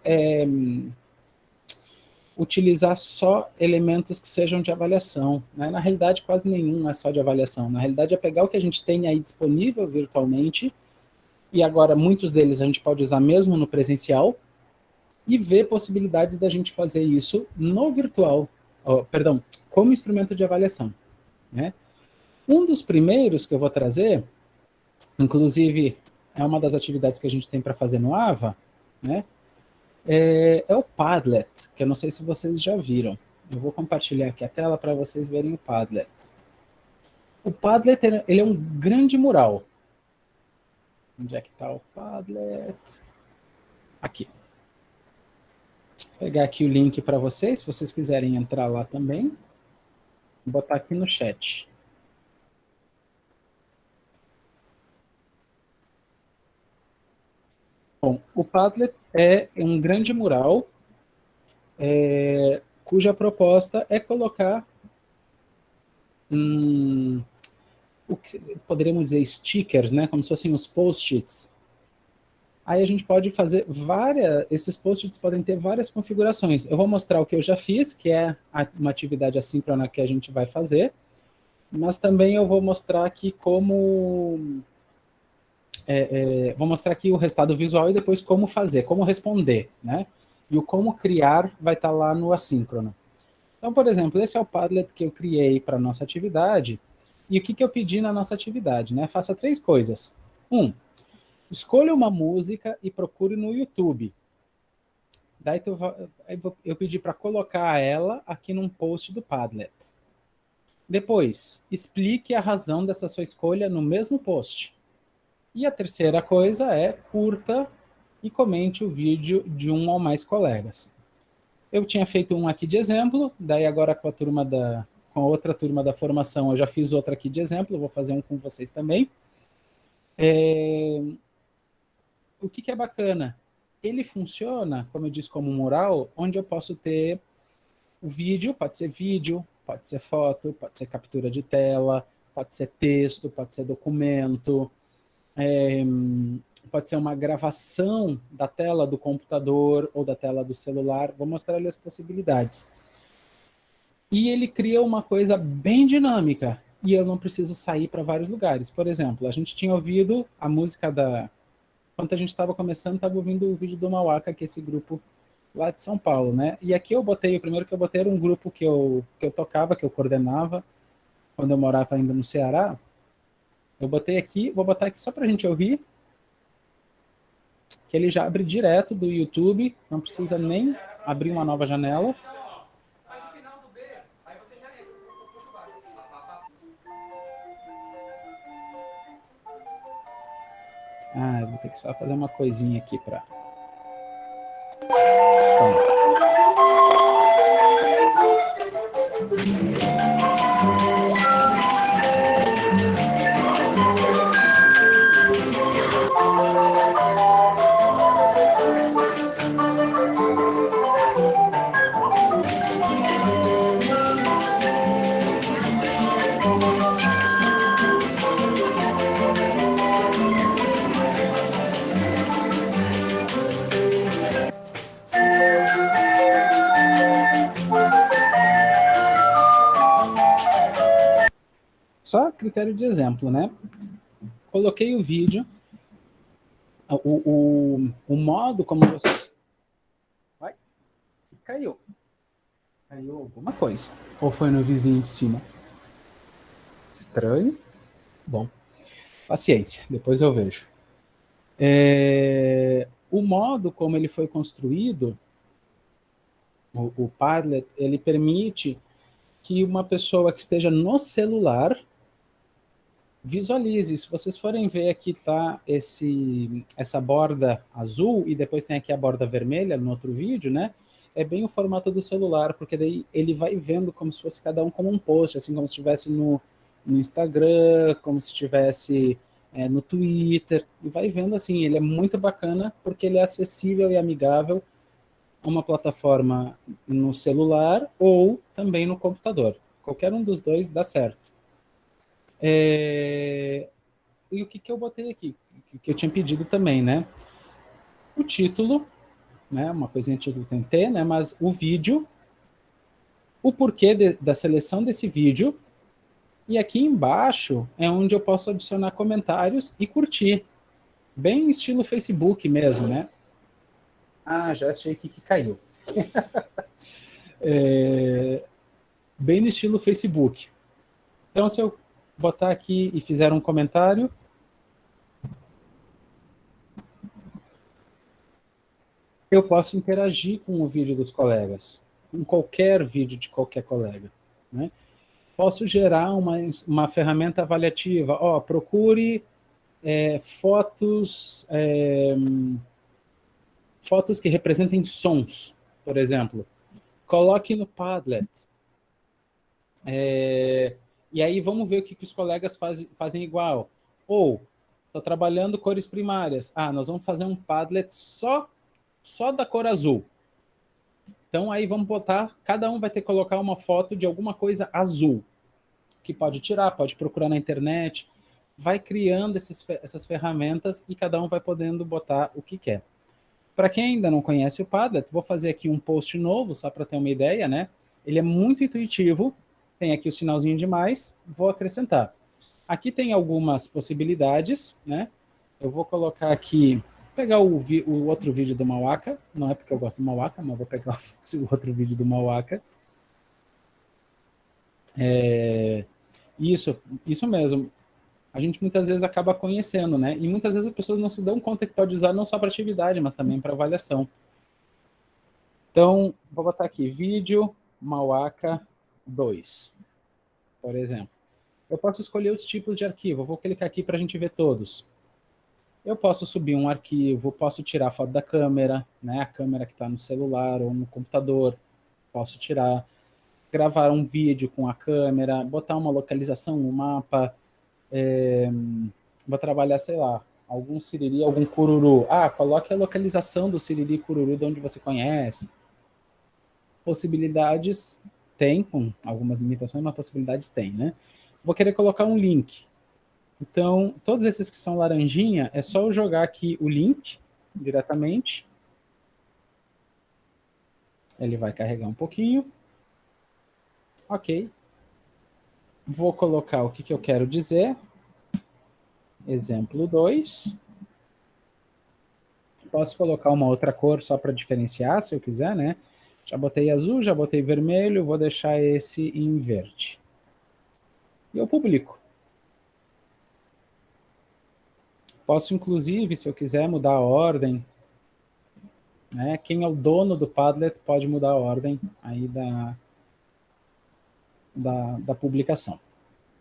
utilizar só elementos que sejam de avaliação, né? Na realidade, quase nenhum é só de avaliação. Na realidade, é pegar o que a gente tem aí disponível virtualmente, e agora muitos deles a gente pode usar mesmo no presencial, e ver possibilidades da gente fazer isso no virtual, como instrumento de avaliação, né? Um dos primeiros que eu vou trazer, inclusive é uma das atividades que a gente tem para fazer no AVA, né? É o Padlet, que eu não sei se vocês já viram. Eu vou compartilhar aqui a tela para vocês verem o Padlet. O Padlet, ele é um grande mural. Onde é que está o Padlet? Aqui. Vou pegar aqui o link para vocês, se vocês quiserem entrar lá também. Vou botar aqui no chat. Bom, o Padlet é um grande mural cuja proposta é colocar o que poderíamos dizer stickers, né, como se fossem os post-its. Aí a gente pode fazer esses post-its podem ter várias configurações. Eu vou mostrar o que eu já fiz, que é uma atividade assíncrona que a gente vai fazer, mas também eu vou mostrar aqui vou mostrar aqui o resultado visual e depois como fazer, como responder, né? E o como criar vai estar lá no assíncrono. Então, por exemplo, esse é o Padlet que eu criei para a nossa atividade. E o que eu pedi na nossa atividade, né? Faça 3 coisas. 1, escolha uma música e procure no YouTube. Daí eu pedi para colocar ela aqui num post do Padlet. Depois, explique a razão dessa sua escolha no mesmo post. E a terceira coisa é curta e comente o vídeo de um ou mais colegas. Eu tinha feito um aqui de exemplo, daí agora com a outra turma da formação eu já fiz outra aqui de exemplo, eu vou fazer um com vocês também. O que é bacana? Ele funciona, como eu disse, como um mural, onde eu posso ter o vídeo, pode ser foto, pode ser captura de tela, pode ser texto, pode ser documento, pode ser uma gravação da tela do computador ou da tela do celular. Vou mostrar-lhe as possibilidades. E ele cria uma coisa bem dinâmica, e eu não preciso sair para vários lugares. Por exemplo, a gente tinha ouvido a música Quando a gente estava começando, estava ouvindo o vídeo do Mauaca, que é esse grupo lá de São Paulo, né? E aqui o primeiro que eu botei era um grupo que eu tocava, que eu coordenava, quando eu morava ainda no Ceará. Eu botei aqui, vou botar aqui só para a gente ouvir, que ele já abre direto do YouTube, não precisa nem abrir uma nova janela. Eu vou ter que só fazer uma coisinha aqui para... Só critério de exemplo, né? Coloquei o vídeo, o modo como vocês... Vai, caiu. Caiu alguma coisa. Ou foi no vizinho de cima? Estranho. Bom, paciência, depois eu vejo. O modo como ele foi construído, o Padlet, ele permite que uma pessoa que esteja no celular visualize. Se vocês forem ver aqui, tá essa borda azul e depois tem aqui a borda vermelha no outro vídeo, né? É bem o formato do celular, porque daí ele vai vendo como se fosse cada um como um post, assim como se estivesse no Instagram, como se estivesse no Twitter, e vai vendo assim, ele é muito bacana porque ele é acessível e amigável a uma plataforma no celular ou também no computador. Qualquer um dos dois dá certo. E o que eu botei aqui? Que eu tinha pedido também, né? O título, né? Uma coisinha de título tem que ter, né? Mas o vídeo, o porquê da seleção desse vídeo, e aqui embaixo é onde eu posso adicionar comentários e curtir. Bem estilo Facebook mesmo, né? Ah, já achei que caiu. Bem no estilo Facebook. Então, se eu botar aqui e fizer um comentário, eu posso interagir com o vídeo dos colegas, com qualquer vídeo de qualquer colega, né? Posso gerar uma ferramenta avaliativa. Procure fotos que representem sons, por exemplo. Coloque no Padlet. E aí vamos ver o que os colegas fazem igual. Ou, estou trabalhando cores primárias. Nós vamos fazer um Padlet só da cor azul. Então aí vamos botar, cada um vai ter que colocar uma foto de alguma coisa azul, que pode tirar, pode procurar na internet, vai criando essas ferramentas e cada um vai podendo botar o que quer. Para quem ainda não conhece o Padlet, vou fazer aqui um post novo, só para ter uma ideia, né? Ele é muito intuitivo, tem aqui o sinalzinho de mais, vou acrescentar. Aqui tem algumas possibilidades, né? Eu vou colocar aqui, pegar o outro vídeo do Mauaca, não é porque eu gosto do Mauaca, mas vou pegar o outro vídeo do Mauaca. Isso mesmo. A gente muitas vezes acaba conhecendo, né? E muitas vezes as pessoas não se dão conta que pode usar não só para atividade, mas também para avaliação. Então, vou botar aqui, vídeo Mauaca 2, por exemplo. Eu posso escolher os tipos de arquivo. Eu vou clicar aqui para a gente ver todos. Eu posso subir um arquivo, posso tirar foto da câmera, né? A câmera que está no celular ou no computador. Posso tirar, gravar um vídeo com a câmera, botar uma localização no mapa. Vou trabalhar, sei lá, algum siriri, algum cururu. Coloque a localização do siriri e cururu de onde você conhece. Possibilidades tem, com algumas limitações, mas possibilidades tem, né? Vou querer colocar um link. Então, todos esses que são laranjinha, é só eu jogar aqui o link diretamente. Ele vai carregar um pouquinho. Ok. Vou colocar o que eu quero dizer. Exemplo 2. Posso colocar uma outra cor só para diferenciar, se eu quiser, né? Já botei azul, já botei vermelho, vou deixar esse em verde. E eu publico. Posso, inclusive, se eu quiser, mudar a ordem. Né? Quem é o dono do Padlet pode mudar a ordem aí da publicação.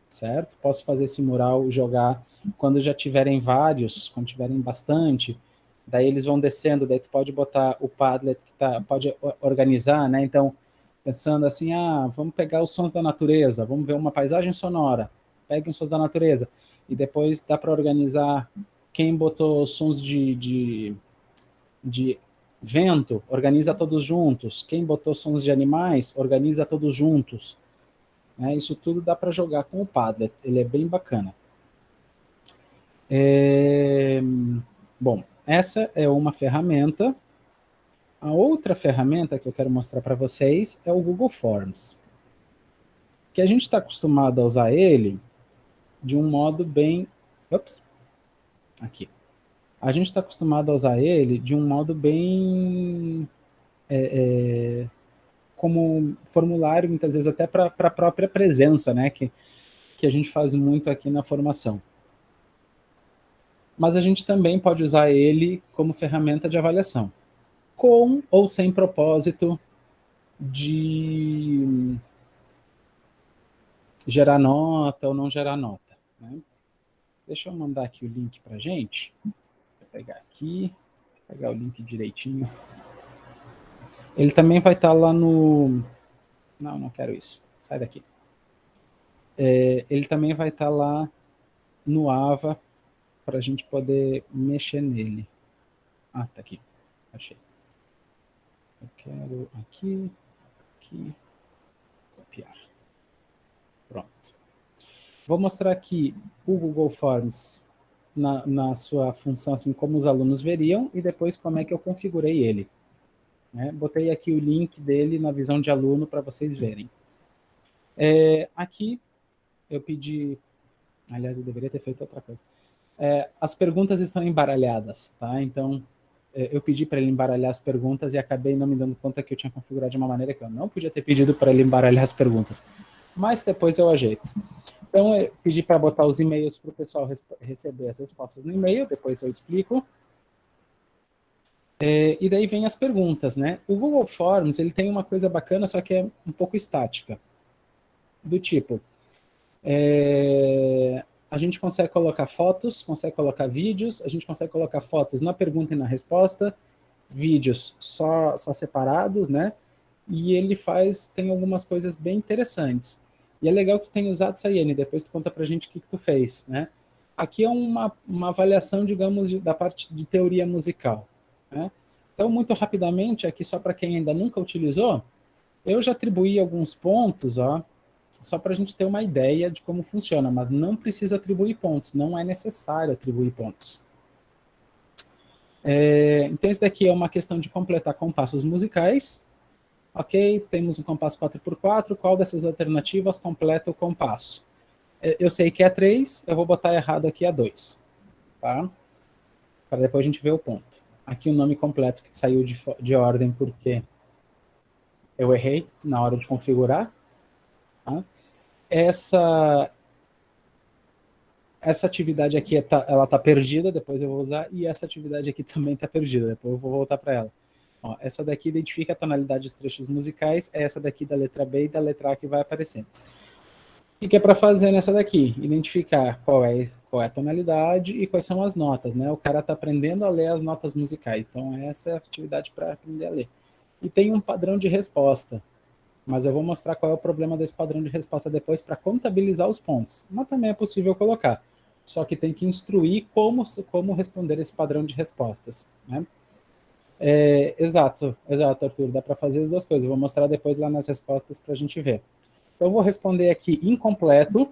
Certo? Posso fazer esse mural, jogar quando já tiverem vários, quando tiverem bastante, daí eles vão descendo, daí tu pode botar o Padlet que pode organizar, né? Então, pensando assim, vamos pegar os sons da natureza, vamos ver uma paisagem sonora, peguem os sons da natureza, e depois dá para organizar quem botou sons de vento, organiza todos juntos, quem botou sons de animais, organiza todos juntos. Isso tudo dá para jogar com o Padlet, ele é bem bacana. Bom, essa é uma ferramenta. A outra ferramenta que eu quero mostrar para vocês é o Google Forms, que a gente está acostumado a usar ele de um modo bem... Aqui. A gente está acostumado a usar ele de um modo bem como formulário, muitas vezes até para a própria presença, né, que a gente faz muito aqui na formação. Mas a gente também pode usar ele como ferramenta de avaliação, com ou sem propósito de gerar nota ou não gerar nota, né? Deixa eu mandar aqui o link para a gente. Vou pegar aqui, pegar o link direitinho. Ele também vai estar lá no... Não quero isso. Sai daqui. Ele também vai estar lá no AVA para a gente poder mexer nele. Ah, tá aqui. Achei. Eu quero aqui, copiar. Pronto. Vou mostrar aqui o Google Forms na sua função, assim como os alunos veriam, e depois como é que eu configurei ele. Né? Botei aqui o link dele na visão de aluno para vocês verem. Aqui eu pedi... Aliás, eu deveria ter feito outra coisa. As perguntas estão embaralhadas, tá? Então, eu pedi para ele embaralhar as perguntas e acabei não me dando conta que eu tinha configurado de uma maneira que eu não podia ter pedido para ele embaralhar as perguntas. Mas depois eu ajeito. Então, eu pedi para botar os e-mails para o pessoal receber as respostas no e-mail, depois eu explico. E daí vem as perguntas, né? O Google Forms, ele tem uma coisa bacana, só que é um pouco estática. Do tipo, a gente consegue colocar fotos, consegue colocar vídeos, a gente consegue colocar fotos na pergunta e na resposta, vídeos só separados, né? E ele tem algumas coisas bem interessantes. E é legal que tu tenha usado, Sayane, depois tu conta pra gente o que tu fez, né? Aqui é uma avaliação, digamos, da parte de teoria musical, né? Então, muito rapidamente, aqui só para quem ainda nunca utilizou, eu já atribuí alguns pontos, ó, só para a gente ter uma ideia de como funciona, mas não precisa atribuir pontos, não é necessário atribuir pontos. Então, esse daqui é uma questão de completar compassos musicais. Ok, temos um compasso 4x4, qual dessas alternativas completa o compasso? Eu sei que é 3, eu vou botar errado aqui a 2, tá? Para depois a gente ver o ponto. Aqui o nome completo que saiu de ordem porque eu errei na hora de configurar. Tá? Essa atividade aqui, ela está perdida, depois eu vou usar, e essa atividade aqui também está perdida, depois eu vou voltar para ela. Ó, essa daqui identifica a tonalidade dos trechos musicais, é essa daqui da letra B e da letra A que vai aparecer. O que é para fazer nessa daqui? Identificar qual é a tonalidade e quais são as notas, né? O cara está aprendendo a ler as notas musicais, então essa é a atividade para aprender a ler. E tem um padrão de resposta, mas eu vou mostrar qual é o problema desse padrão de resposta depois para contabilizar os pontos. Mas também é possível colocar, só que tem que instruir como responder esse padrão de respostas, né? Exato, Arthur, dá para fazer as duas coisas. Eu vou mostrar depois lá nas respostas para a gente ver. Então, eu vou responder aqui incompleto,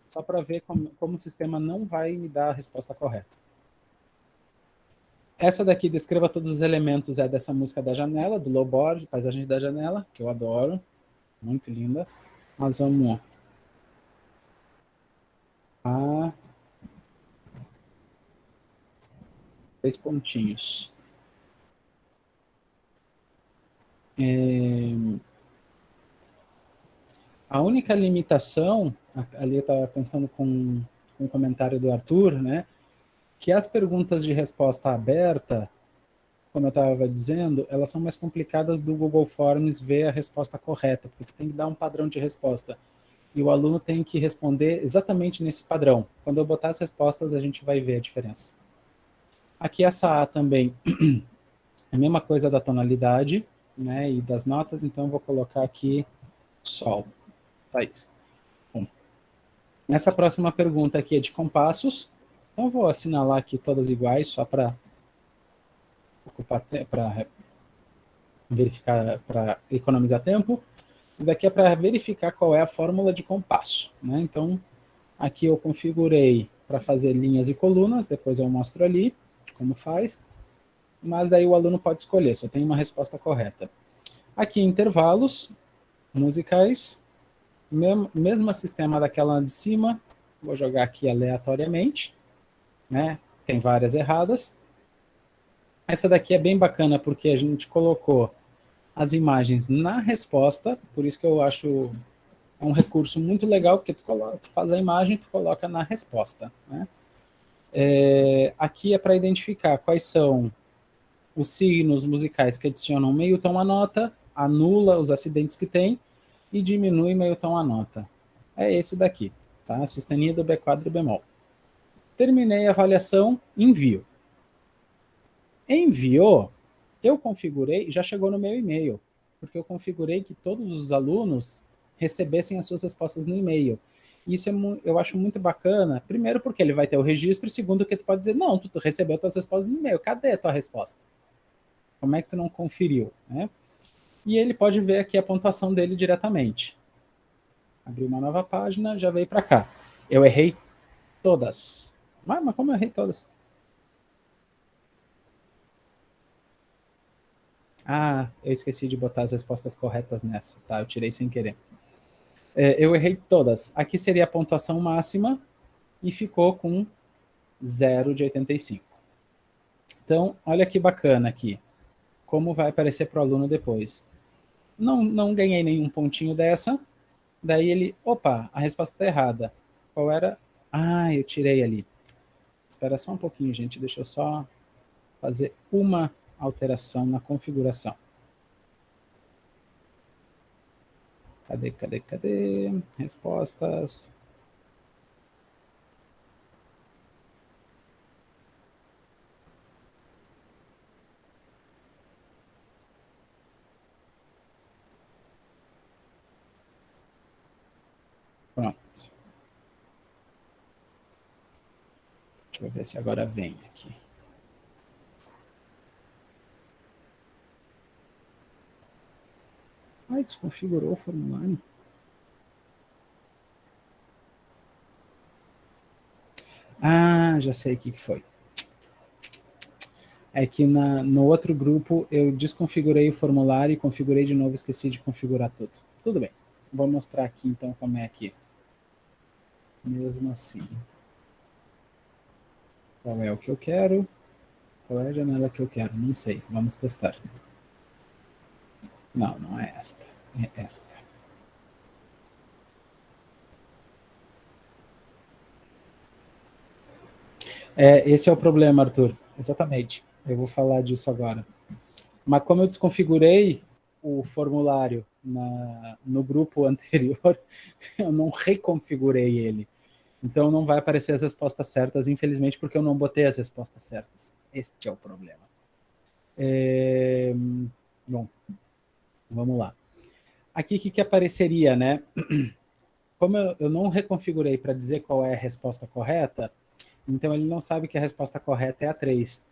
só para ver como o sistema não vai me dar a resposta correta. Essa daqui, descreva todos os elementos, é dessa música da Janela, do Lowboard, Paisagem da Janela, que eu adoro, muito linda. Mas vamos... 3 pontinhos. A única limitação, ali eu estava pensando com um comentário do Arthur, né, que as perguntas de resposta aberta, como eu estava dizendo, elas são mais complicadas do Google Forms ver a resposta correta, porque tu tem que dar um padrão de resposta. E o aluno tem que responder exatamente nesse padrão. Quando eu botar as respostas, a gente vai ver a diferença. Aqui essa A também é a mesma coisa da tonalidade, né, e das notas, então eu vou colocar aqui Sol. Tá isso. Bom, essa próxima pergunta aqui é de compassos. Então eu vou assinalar aqui todas iguais, só para verificar, para economizar tempo. Isso daqui é para verificar qual é a fórmula de compasso, né? Então, aqui eu configurei para fazer linhas e colunas, depois eu mostro ali como faz, mas daí o aluno pode escolher, só tem uma resposta correta. Aqui, intervalos musicais, mesmo sistema daquela de cima, vou jogar aqui aleatoriamente, né? Tem várias erradas. Essa daqui é bem bacana porque a gente colocou as imagens na resposta, por isso que eu acho um recurso muito legal, porque tu faz a imagem, tu coloca na resposta, né? Aqui é para identificar quais são os signos musicais que adicionam meio tom à nota, anula os acidentes que tem e diminui meio tom à nota. É esse daqui, tá? Sustenido, B quadro, bemol. Terminei a avaliação, envio. Enviou, eu configurei, já chegou no meu e-mail, porque eu configurei que todos os alunos recebessem as suas respostas no e-mail. Isso eu acho muito bacana, primeiro porque ele vai ter o registro, segundo que tu pode dizer, não, tu recebeu as tuas respostas no e-mail, cadê a tua resposta? Como é que tu não conferiu? Né? E ele pode ver aqui a pontuação dele diretamente. Abri uma nova página, já veio para cá. Eu errei todas. Mas como eu errei todas? Ah, eu esqueci de botar as respostas corretas nessa, tá? Eu tirei sem querer. Eu errei todas. Aqui seria a pontuação máxima e ficou com 0 de 85. Então, olha que bacana aqui. Como vai aparecer para o aluno depois. Não ganhei nenhum pontinho dessa. Daí ele, opa, a resposta está errada. Qual era? Ah, eu tirei ali. Espera só um pouquinho, gente. Deixa eu só fazer uma alteração na configuração. Cadê? Respostas. Pronto. Deixa eu ver se agora vem aqui. Ai, desconfigurou o formulário. Ah, já sei o que foi. É que no outro grupo eu desconfigurei o formulário e configurei de novo, esqueci de configurar tudo. Tudo bem. Vou mostrar aqui então como é aqui. Mesmo assim. Qual é o que eu quero? Qual é a janela que eu quero? Não sei. Vamos testar. Não, não é esta. É esta. Esse é o problema, Arthur. Exatamente. Eu vou falar disso agora. Mas como eu desconfigurei o formulário no grupo anterior, eu não reconfigurei ele. Então não vai aparecer as respostas certas, infelizmente, porque eu não botei as respostas certas. Este é o problema. Bom, vamos lá. Aqui, o que apareceria, né? Como eu não reconfigurei para dizer qual é a resposta correta, então ele não sabe que a resposta correta é a 3.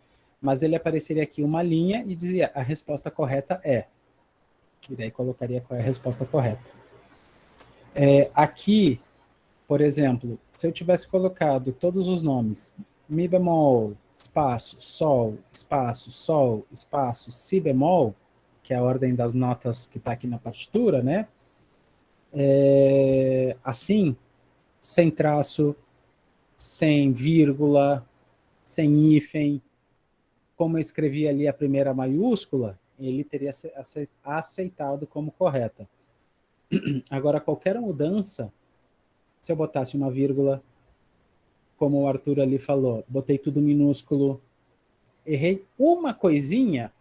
Mas ele apareceria aqui uma linha e dizia, a resposta correta é. E daí colocaria qual é a resposta correta. Aqui, por exemplo, se eu tivesse colocado todos os nomes, Mi bemol, espaço, sol, espaço, Si bemol, que é a ordem das notas que está aqui na partitura, né? Assim, sem traço, sem vírgula, sem hífen, como eu escrevi ali a primeira maiúscula, ele teria aceitado como correta. Agora, qualquer mudança, se eu botasse uma vírgula, como o Arthur ali falou, botei tudo minúsculo, errei uma coisinha,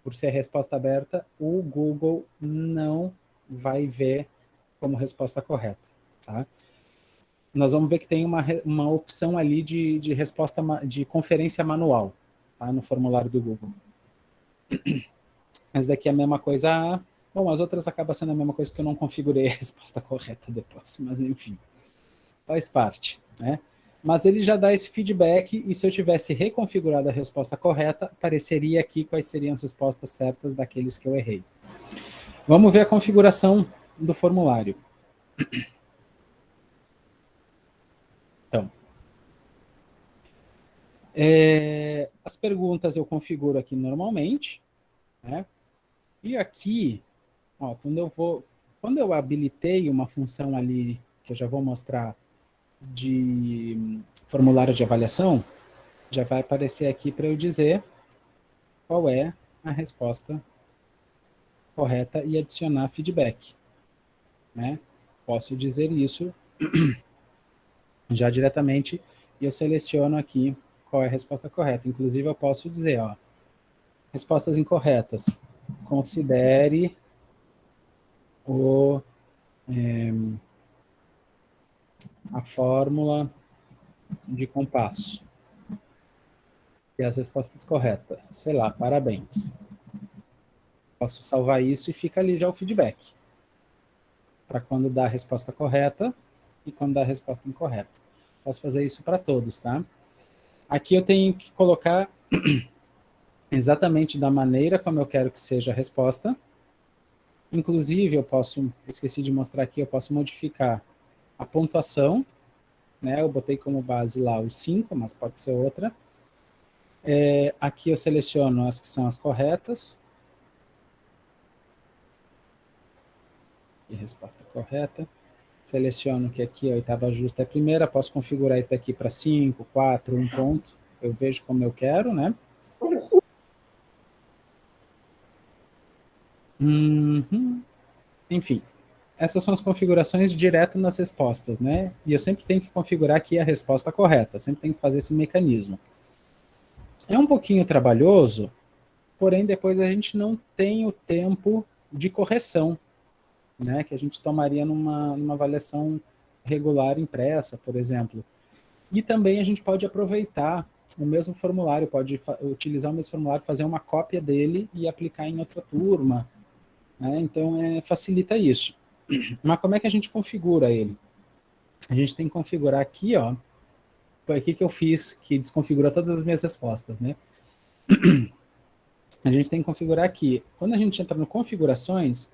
por ser resposta aberta, o Google não vai ver como resposta correta. Tá? Nós vamos ver que tem uma opção ali de resposta de conferência manual, tá? No formulário do Google. Mas daqui é a mesma coisa. Bom, as outras acabam sendo a mesma coisa, porque eu não configurei a resposta correta depois, mas enfim, faz parte, né? Mas ele já dá esse feedback, e se eu tivesse reconfigurado a resposta correta, apareceria aqui quais seriam as respostas certas daqueles que eu errei. Vamos ver a configuração do formulário. Então, as perguntas eu configuro aqui normalmente, né? E aqui, ó, quando eu habilitei uma função ali, que eu já vou mostrar, de formulário de avaliação, já vai aparecer aqui para eu dizer qual é a resposta correta e adicionar feedback, né? Posso dizer isso já diretamente e eu seleciono aqui qual é a resposta correta. Inclusive, eu posso dizer, ó, respostas incorretas. Considere a fórmula de compasso. E as respostas corretas. Sei lá, parabéns. Posso salvar isso e fica ali já o feedback. Para quando dá a resposta correta e quando dá a resposta incorreta. Posso fazer isso para todos, tá? Aqui eu tenho que colocar exatamente da maneira como eu quero que seja a resposta. Inclusive, eu posso, esqueci de mostrar aqui, eu posso modificar a pontuação, né? Eu botei como base lá os 5, mas pode ser outra. Aqui eu seleciono as que são as corretas. E resposta correta. Seleciono que aqui a oitava justa é a primeira, posso configurar isso daqui para 5, 4, 1 ponto. Eu vejo como eu quero, né? Enfim, essas são as configurações direto nas respostas, né? E eu sempre tenho que configurar aqui a resposta correta, sempre tenho que fazer esse mecanismo. É um pouquinho trabalhoso, porém depois a gente não tem o tempo de correção, né? Que a gente tomaria numa avaliação regular impressa, por exemplo. E também a gente pode aproveitar o mesmo formulário, pode utilizar o mesmo formulário, fazer uma cópia dele e aplicar em outra turma, né? Então, facilita isso. Mas como é que a gente configura ele? A gente tem que configurar aqui, ó, foi aqui que eu fiz, que desconfigurou todas as minhas respostas, né? A gente tem que configurar aqui. Quando a gente entra no configurações,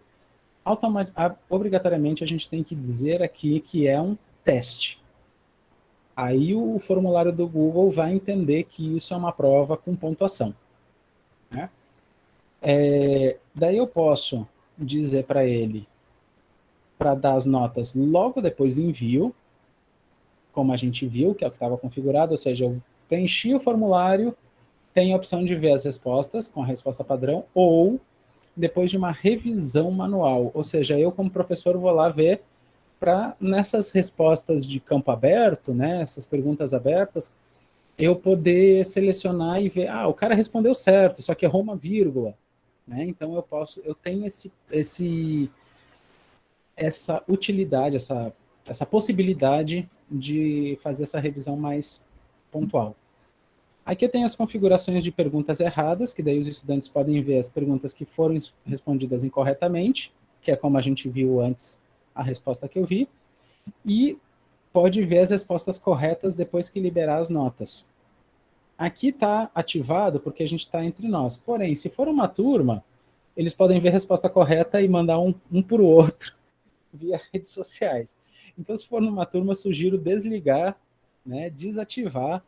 obrigatoriamente a gente tem que dizer aqui que é um teste. Aí o formulário do Google vai entender que isso é uma prova com pontuação, né? Daí eu posso dizer para ele para dar as notas logo depois do envio, como a gente viu, que é o que estava configurado, ou seja, eu preenchi o formulário, tem a opção de ver as respostas com a resposta padrão, ou depois de uma revisão manual, ou seja, eu como professor vou lá ver para nessas respostas de campo aberto, né, essas perguntas abertas, eu poder selecionar e ver, o cara respondeu certo, só que errou uma vírgula, né? Então eu tenho essa utilidade, essa possibilidade de fazer essa revisão mais pontual. Aqui eu tenho as configurações de perguntas erradas, que daí os estudantes podem ver as perguntas que foram respondidas incorretamente, que é como a gente viu antes a resposta que eu vi, e pode ver as respostas corretas depois que liberar as notas. Aqui está ativado porque a gente está entre nós. Porém, se for uma turma, eles podem ver a resposta correta e mandar um para o outro via redes sociais. Então, se for numa turma, eu sugiro desligar, né, desativar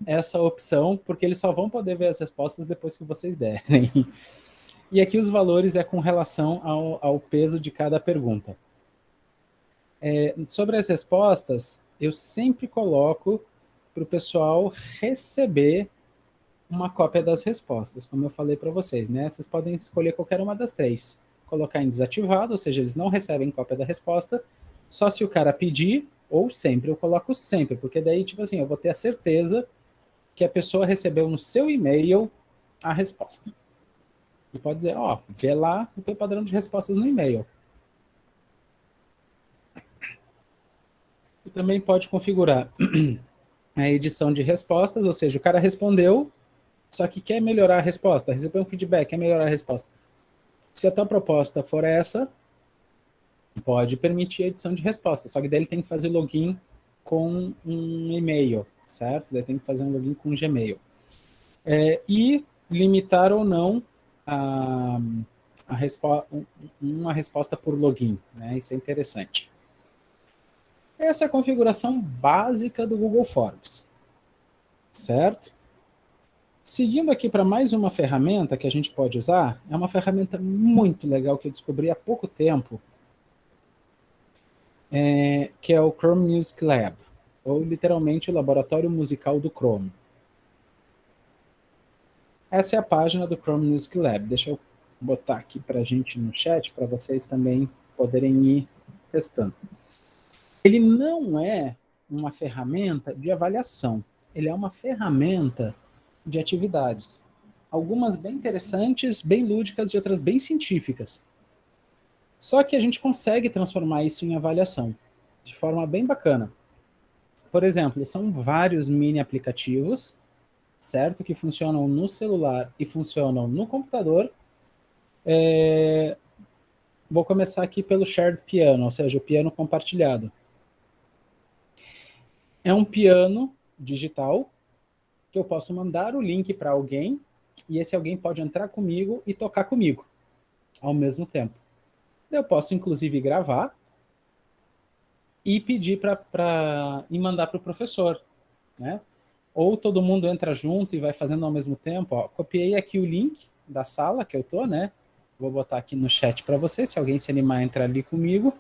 essa opção, porque eles só vão poder ver as respostas depois que vocês derem. E aqui os valores é com relação ao peso de cada pergunta. Sobre as respostas, eu sempre coloco para o pessoal receber uma cópia das respostas, como eu falei para vocês, né? Vocês podem escolher qualquer uma das 3. Colocar em desativado, ou seja, eles não recebem cópia da resposta, só se o cara pedir, ou sempre, eu coloco sempre, porque daí, tipo assim, eu vou ter a certeza que a pessoa recebeu no seu e-mail a resposta. E pode dizer, vê lá o teu padrão de respostas no e-mail. E também pode configurar a edição de respostas, ou seja, o cara respondeu, só que quer melhorar a resposta, recebeu um feedback, quer melhorar a resposta. Se a tua proposta for essa, pode permitir a edição de respostas, só que daí ele tem que fazer login com um e-mail, certo? Daí tem que fazer um login com um Gmail. E limitar ou não uma resposta por login, né? Isso é interessante. Essa é a configuração básica do Google Forms, certo? Seguindo aqui para mais uma ferramenta que a gente pode usar, é uma ferramenta muito legal que eu descobri há pouco tempo, que é o Chrome Music Lab, ou literalmente o laboratório musical do Chrome. Essa é a página do Chrome Music Lab. Deixa eu botar aqui para a gente no chat, para vocês também poderem ir testando. Ele não é uma ferramenta de avaliação, ele é uma ferramenta de atividades. Algumas bem interessantes, bem lúdicas e outras bem científicas. Só que a gente consegue transformar isso em avaliação, de forma bem bacana. Por exemplo, são vários mini aplicativos, certo? Que funcionam no celular e funcionam no computador. Vou começar aqui pelo Shared Piano, ou seja, o piano compartilhado. É um piano digital que eu posso mandar o link para alguém e esse alguém pode entrar comigo e tocar comigo ao mesmo tempo. Eu posso, inclusive, gravar e pedir e mandar para o professor, né? Ou todo mundo entra junto e vai fazendo ao mesmo tempo. Ó, copiei aqui o link da sala que eu tô, né? Vou botar aqui no chat para você, se alguém se animar a entrar ali comigo.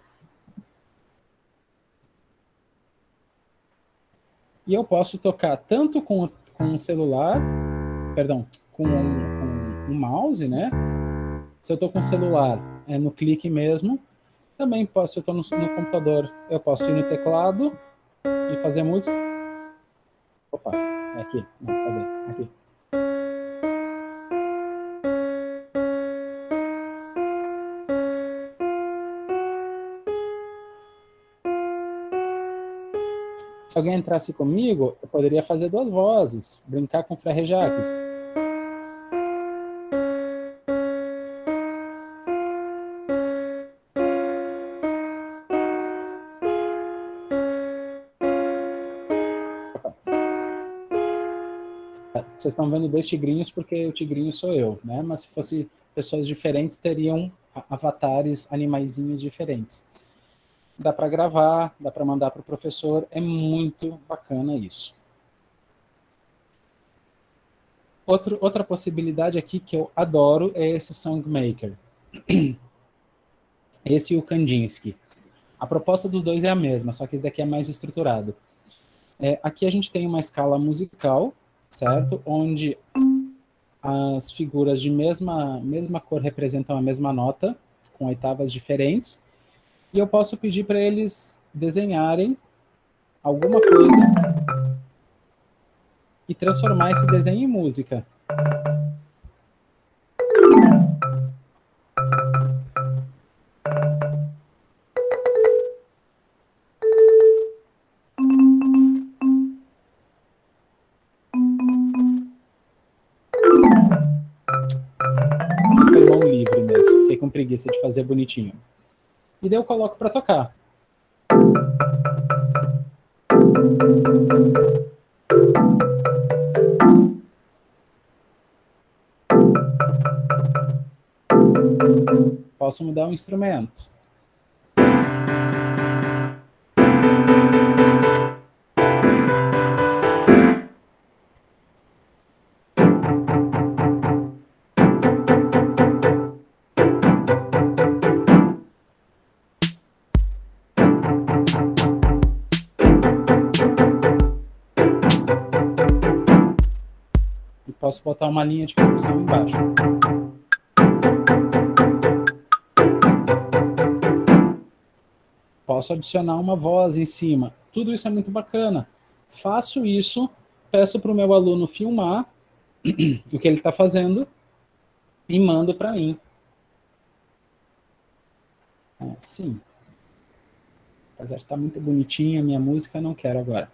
E eu posso tocar tanto com o celular, perdão, com um mouse, né? Se eu estou com o celular, é no clique mesmo. Também posso, se eu estou no computador, eu posso ir no teclado e fazer música. Opa, é aqui. Não, cadê? Aqui. Se alguém entrasse comigo, eu poderia fazer duas vozes, brincar com Frère Jacques. Vocês estão vendo dois tigrinhos porque o tigrinho sou eu, né? Mas se fosse pessoas diferentes, teriam avatares, animaizinhos diferentes. Dá para gravar, dá para mandar para o professor, é muito bacana isso. Outra possibilidade aqui que eu adoro é esse Songmaker. Esse e o Kandinsky. A proposta dos dois é a mesma, só que esse daqui é mais estruturado. Aqui a gente tem uma escala musical, certo? Onde as figuras de mesma cor representam a mesma nota, com oitavas diferentes. E eu posso pedir para eles desenharem alguma coisa e transformar esse desenho em música. Foi mão livre mesmo, fiquei com preguiça de fazer bonitinho. E daí eu coloco para tocar. Posso mudar o instrumento. Posso botar uma linha de percussão embaixo. Posso adicionar uma voz em cima. Tudo isso é muito bacana. Faço isso, peço para o meu aluno filmar o que ele está fazendo e mando para mim. Sim. Apesar de estar muito bonitinha a minha música, não quero agora.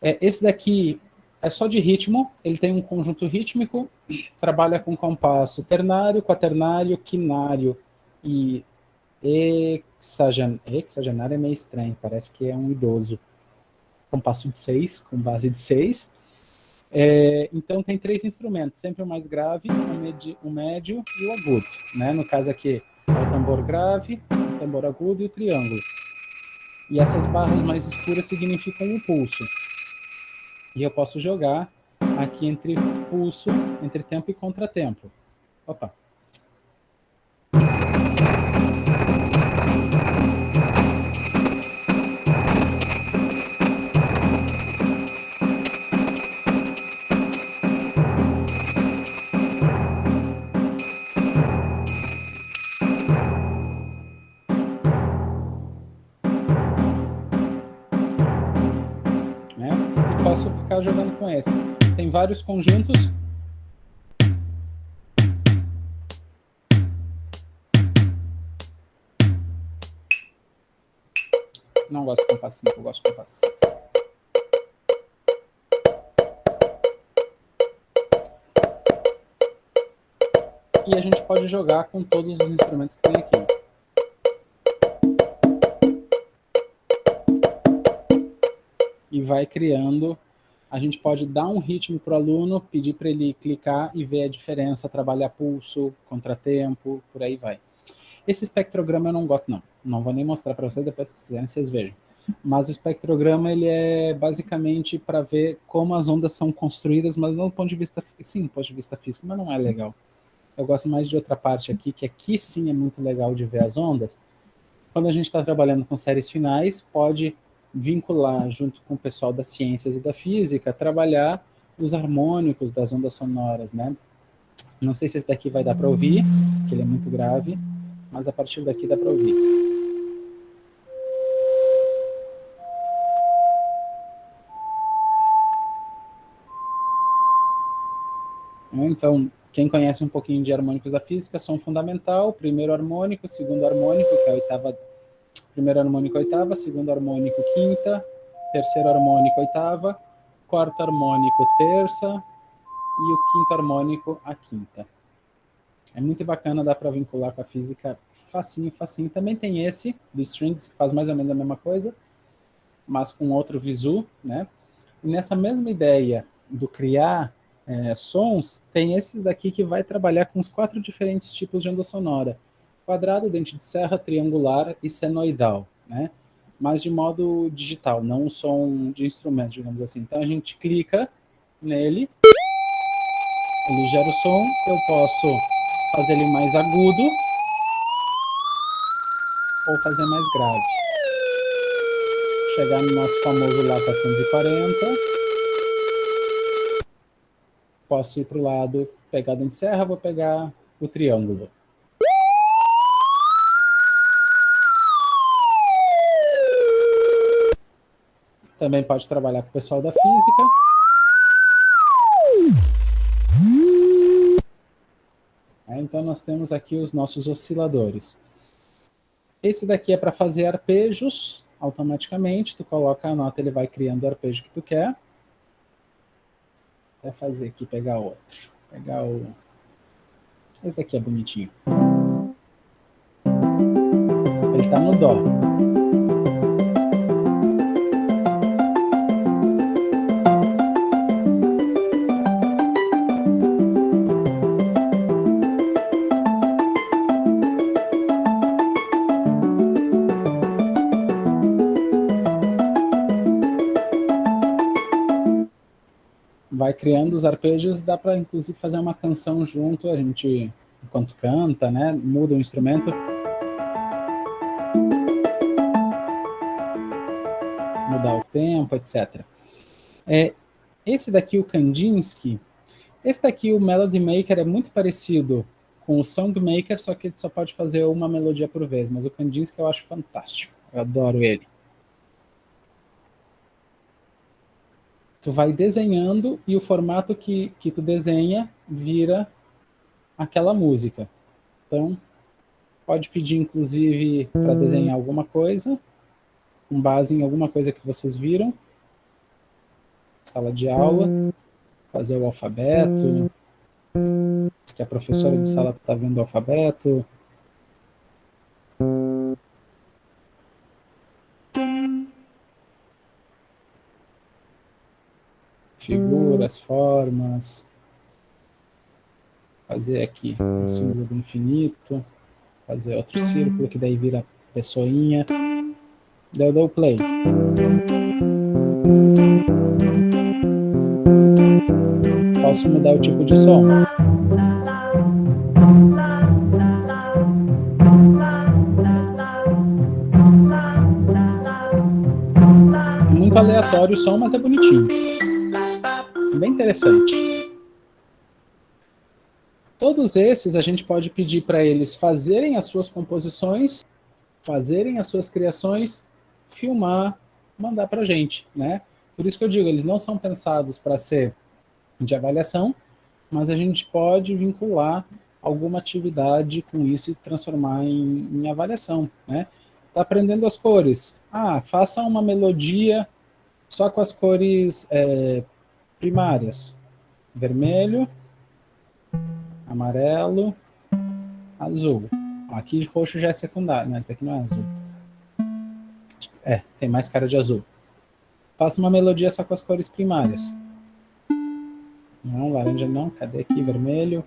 Esse daqui é só de ritmo, ele tem um conjunto rítmico, trabalha com compasso ternário, quaternário, quinário e hexagenário é meio estranho, parece que é um idoso. Compasso de 6, com base de 6. Então tem 3 instrumentos, sempre o mais grave, o médio e o agudo. Né? No caso aqui é o tambor grave, o tambor agudo e o triângulo. E essas barras mais escuras significam um pulso. E eu posso jogar aqui entre pulso, entre tempo e contratempo. Opa. ficar jogando com esse. Tem vários conjuntos. Não gosto com compasso 5, eu gosto com compasso 6. E a gente pode jogar com todos os instrumentos que tem aqui. E vai criando. A gente pode dar um ritmo para o aluno, pedir para ele clicar e ver a diferença, trabalhar pulso, contratempo, por aí vai. Esse espectrograma eu não gosto, não. Não vou nem mostrar para vocês, depois se vocês quiserem, vocês vejam. Mas o espectrograma, ele é basicamente para ver como as ondas são construídas, mas não do ponto de vista, sim, do ponto de vista físico, mas não é legal. Eu gosto mais de outra parte aqui, que aqui sim é muito legal de ver as ondas. Quando a gente está trabalhando com séries finais, pode vincular, junto com o pessoal das ciências e da física, trabalhar os harmônicos das ondas sonoras, né? Não sei se esse daqui vai dar para ouvir, porque ele é muito grave, mas a partir daqui dá para ouvir. Então, quem conhece um pouquinho de harmônicos da física, som fundamental, primeiro harmônico, segundo harmônico, que é a oitava, primeiro harmônico oitava, segundo harmônico quinta, terceiro harmônico oitava, quarto harmônico terça e o quinto harmônico a quinta. É muito bacana, dá para vincular com a física facinho, facinho. Também tem esse, do Strings, que faz mais ou menos a mesma coisa, mas com outro visu, né? E nessa mesma ideia do criar sons, tem esse daqui que vai trabalhar com os 4 diferentes tipos de onda sonora. Quadrado, dente de serra, triangular e senoidal, né? Mas de modo digital, não um som de instrumento, digamos assim. Então a gente clica nele, ele gera o som, eu posso fazer ele mais agudo ou fazer mais grave. Chegar no nosso famoso Lá 440. Posso ir para o lado, pegar o dente de serra, vou pegar o triângulo. Também pode trabalhar com o pessoal da física. Então nós temos aqui os nossos osciladores. Esse daqui é para fazer arpejos automaticamente. Tu coloca a nota, ele vai criando o arpejo que tu quer. Vou fazer aqui, pegar outro. Pegar o... Esse aqui é bonitinho. Ele está no dó. Vai criando os arpejos, dá para inclusive fazer uma canção junto, a gente, enquanto canta, né, muda o instrumento. Mudar o tempo, etc. Esse daqui, o Kandinsky, esse daqui, o Melody Maker, é muito parecido com o Song Maker, só que ele só pode fazer uma melodia por vez, mas o Kandinsky eu acho fantástico, eu adoro ele. Tu vai desenhando e o formato que tu desenha vira aquela música. Então, pode pedir, inclusive, para desenhar alguma coisa, com base em alguma coisa que vocês viram. Sala de aula, fazer o alfabeto, que a professora de sala está vendo o alfabeto. Figuras, formas, fazer aqui um símbolo do infinito, fazer outro círculo, que daí vira pessoinha, daí eu dou o play. Posso mudar o tipo de som. É muito aleatório o som, mas é bonitinho. Bem interessante. Todos esses a gente pode pedir para eles fazerem as suas composições, fazerem as suas criações, filmar, mandar para a gente, né? Por isso que eu digo, eles não são pensados para ser de avaliação, mas a gente pode vincular alguma atividade com isso e transformar em avaliação, né? Tá aprendendo as cores. Faça uma melodia só com as cores primárias. Vermelho, amarelo, azul. Aqui roxo já é secundário, né? Esse aqui não é azul. Tem mais cara de azul. Faça uma melodia só com as cores primárias. Não, laranja não. Cadê aqui? Vermelho.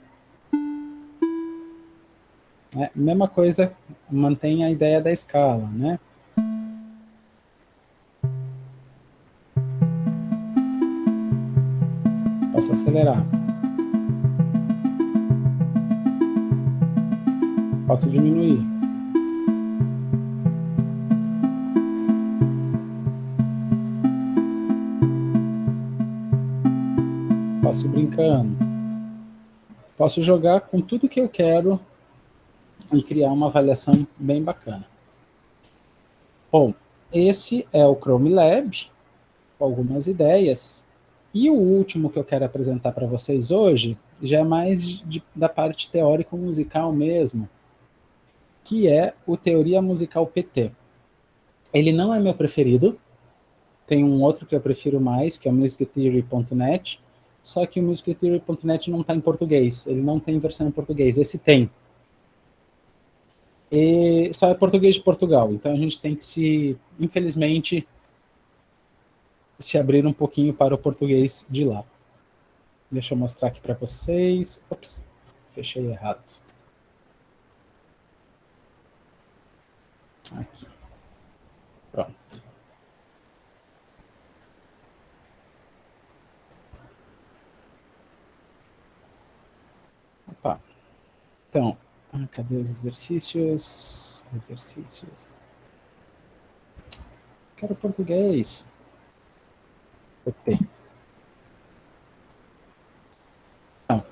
Mesma coisa, mantém a ideia da escala, né? Posso acelerar. Posso diminuir. Posso ir brincando. Posso jogar com tudo que eu quero e criar uma avaliação bem bacana. Bom, esse é o Chrome Lab, com algumas ideias. E o último que eu quero apresentar para vocês hoje já é mais da parte teórico-musical mesmo, que é o Teoria Musical PT. Ele não é meu preferido, tem um outro que eu prefiro mais, que é o musictheory.net, só que o musictheory.net não está em português, ele não tem versão em português, esse tem. E só é português de Portugal, então a gente tem que infelizmente, se abrir um pouquinho para o português de lá. Deixa eu mostrar aqui para vocês. Ops, fechei errado. Aqui. Pronto. Opa. Então, cadê os exercícios? Exercícios. Quero português. Ok. Então,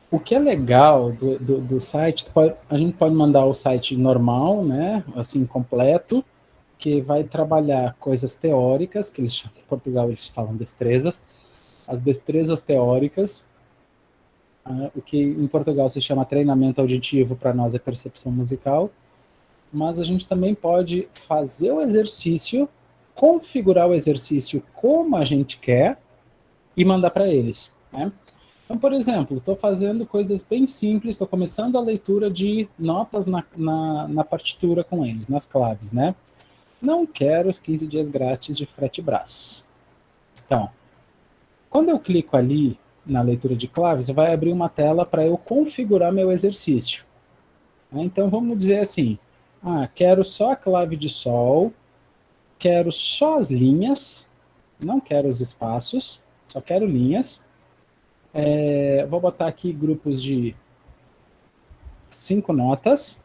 o que é legal do site, a gente pode mandar o site normal, né, assim, completo, que vai trabalhar coisas teóricas, que eles chamam, em Portugal eles falam destrezas, as destrezas teóricas, o que em Portugal se chama treinamento auditivo, para nós é percepção musical, mas a gente também pode fazer o exercício, configurar o exercício como a gente quer e mandar para eles, né? Então, por exemplo, estou fazendo coisas bem simples, estou começando a leitura de notas na partitura com eles, nas claves, né? Não quero os 15 dias grátis de Fretbras. Então, quando eu clico ali na leitura de claves, vai abrir uma tela para eu configurar meu exercício. Então, vamos dizer assim, quero só a clave de sol, quero só as linhas, não quero os espaços, só quero linhas. Vou botar aqui grupos de 5 notas.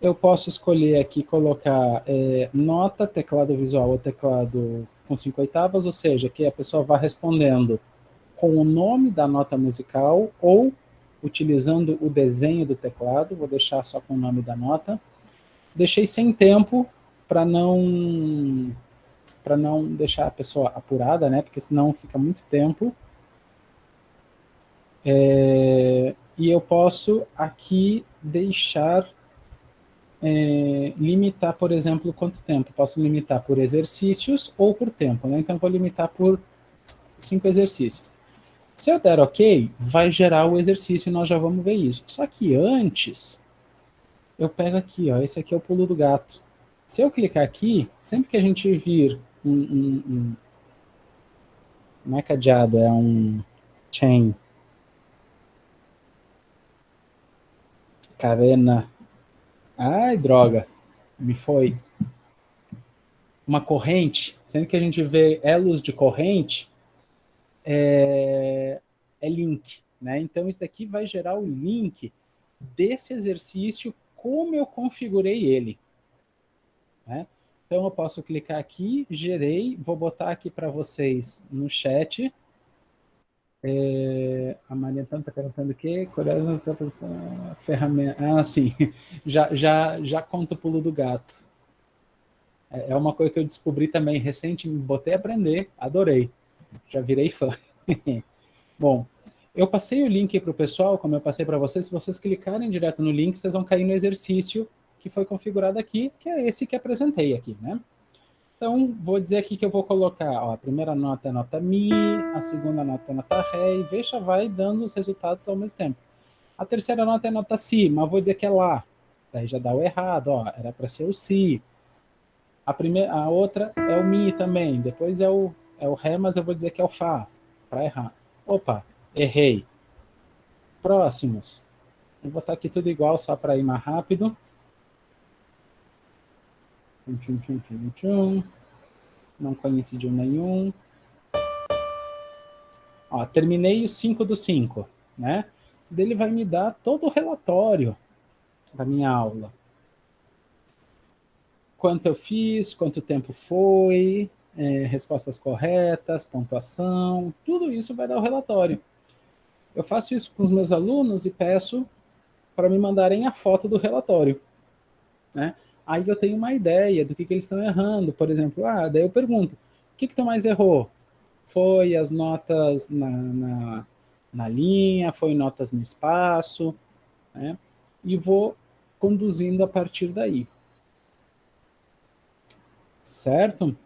Eu posso escolher aqui, colocar nota, teclado visual ou teclado com 5/8, ou seja, que a pessoa vá respondendo com o nome da nota musical ou utilizando o desenho do teclado. Vou deixar só com o nome da nota. Deixei sem tempo para não deixar a pessoa apurada, né? Porque senão fica muito tempo. E eu posso aqui deixar limitar, por exemplo, quanto tempo. Posso limitar por exercícios ou por tempo, né? Então, vou limitar por 5 exercícios. Se eu der OK, vai gerar o exercício e nós já vamos ver isso. Só que antes, eu pego aqui, esse aqui é o pulo do gato. Se eu clicar aqui, sempre que a gente vir não é cadeado, é um chain. Carena. Ai, droga. Me foi. Uma corrente, sempre que a gente vê elos de corrente, é link, né? Então, isso daqui vai gerar o link desse exercício, como eu configurei ele, né? Então, eu posso clicar aqui, gerei, vou botar aqui para vocês no chat. A Maria está perguntando o quê? Curiosa, ferramenta. Sim, já conta o pulo do gato. É uma coisa que eu descobri também recente, me botei a aprender, adorei. Já virei fã. Bom, eu passei o link para o pessoal, como eu passei para vocês. Se vocês clicarem direto no link, vocês vão cair no exercício que foi configurado aqui, que é esse que apresentei aqui, né? Então, vou dizer aqui que eu vou colocar, ó, a primeira nota é nota Mi, a segunda nota é nota Ré, e veja, vai dando os resultados ao mesmo tempo. A terceira nota é nota Si, mas vou dizer que é Lá. Daí já dá o errado, ó, era para ser o Si. A outra é o Mi também, depois é o Ré, mas eu vou dizer que é o Fá, para errar. Opa, errei. Próximos. Vou botar aqui tudo igual, só para ir mais rápido. Não coincidiu nenhum. Ó, terminei o 5 do 5, né? Ele vai me dar todo o relatório da minha aula. Quanto eu fiz, quanto tempo foi, respostas corretas, pontuação, tudo isso vai dar o relatório. Eu faço isso com os meus alunos e peço para me mandarem a foto do relatório, né? Aí eu tenho uma ideia do que eles estão errando. Por exemplo, daí eu pergunto, o que tu mais errou? Foi as notas na linha, foi notas no espaço, né? E vou conduzindo a partir daí. Certo?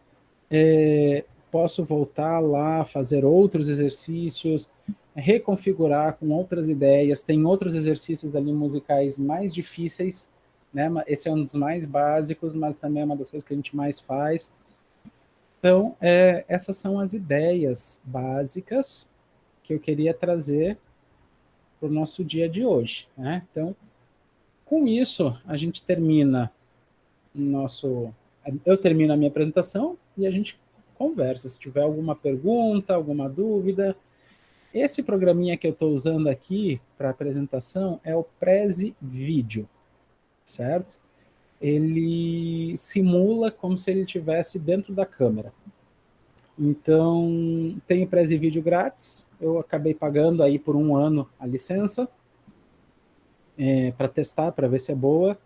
Posso voltar lá, fazer outros exercícios, reconfigurar com outras ideias. Tem outros exercícios ali musicais mais difíceis, né? Esse é um dos mais básicos, mas também é uma das coisas que a gente mais faz. Então, essas são as ideias básicas que eu queria trazer para o nosso dia de hoje, né? Então, com isso, a gente termina eu termino a minha apresentação e a gente conversa. Se tiver alguma pergunta, alguma dúvida. Esse programinha que eu estou usando aqui para apresentação é o Prezi Vídeo, certo? Ele simula como se ele estivesse dentro da câmera. Então, tem o Prezi Vídeo grátis, eu acabei pagando aí por 1 ano a licença, para testar, para ver se é boa,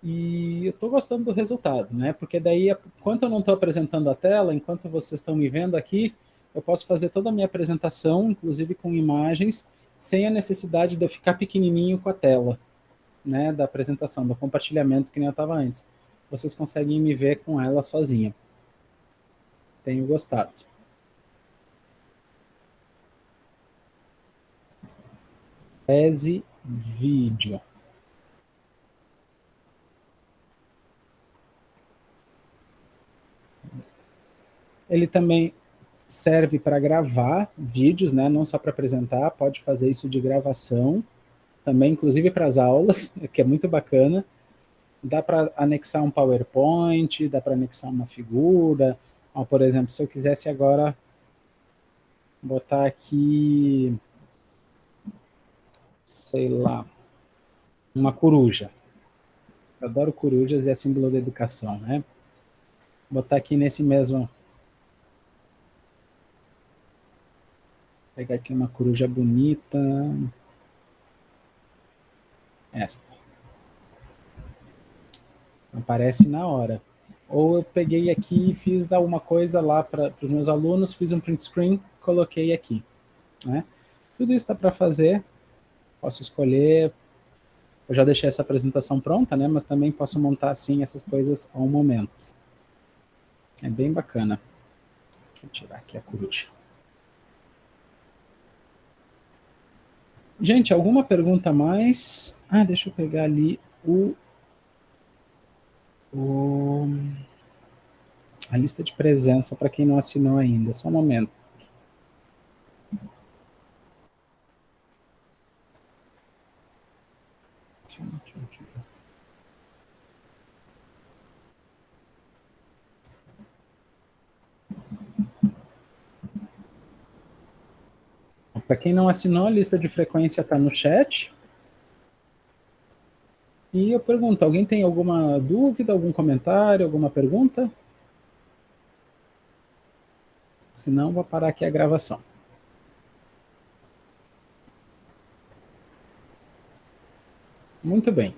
e eu estou gostando do resultado, né? Porque daí, enquanto eu não estou apresentando a tela, enquanto vocês estão me vendo aqui, eu posso fazer toda a minha apresentação, inclusive com imagens, sem a necessidade de eu ficar pequenininho com a tela, né, da apresentação, do compartilhamento que nem eu estava antes. Vocês conseguem me ver com ela sozinha. Tenho gostado. Prezi Vídeo. Ele também serve para gravar vídeos, né? Não só para apresentar, pode fazer isso de gravação, também, inclusive para as aulas, que é muito bacana. Dá para anexar um PowerPoint, dá para anexar uma figura. Ó, por exemplo, se eu quisesse agora botar aqui, sei lá, uma coruja. Eu adoro corujas e é símbolo da educação, né? Botar aqui nesse mesmo... Pegar aqui uma coruja bonita. Esta. Aparece na hora. Ou eu peguei aqui e fiz alguma coisa lá para os meus alunos, fiz um print screen, coloquei aqui, né? Tudo isso dá para fazer, posso escolher, eu já deixei essa apresentação pronta, né? Mas também posso montar assim essas coisas ao momento. É bem bacana. Deixa eu tirar aqui a coruja. Gente, alguma pergunta a mais? Deixa eu pegar ali a lista de presença para quem não assinou ainda. Só um momento. Para quem não assinou, a lista de frequência está no chat. E eu pergunto, alguém tem alguma dúvida, algum comentário, alguma pergunta? Se não, vou parar aqui a gravação. Muito bem.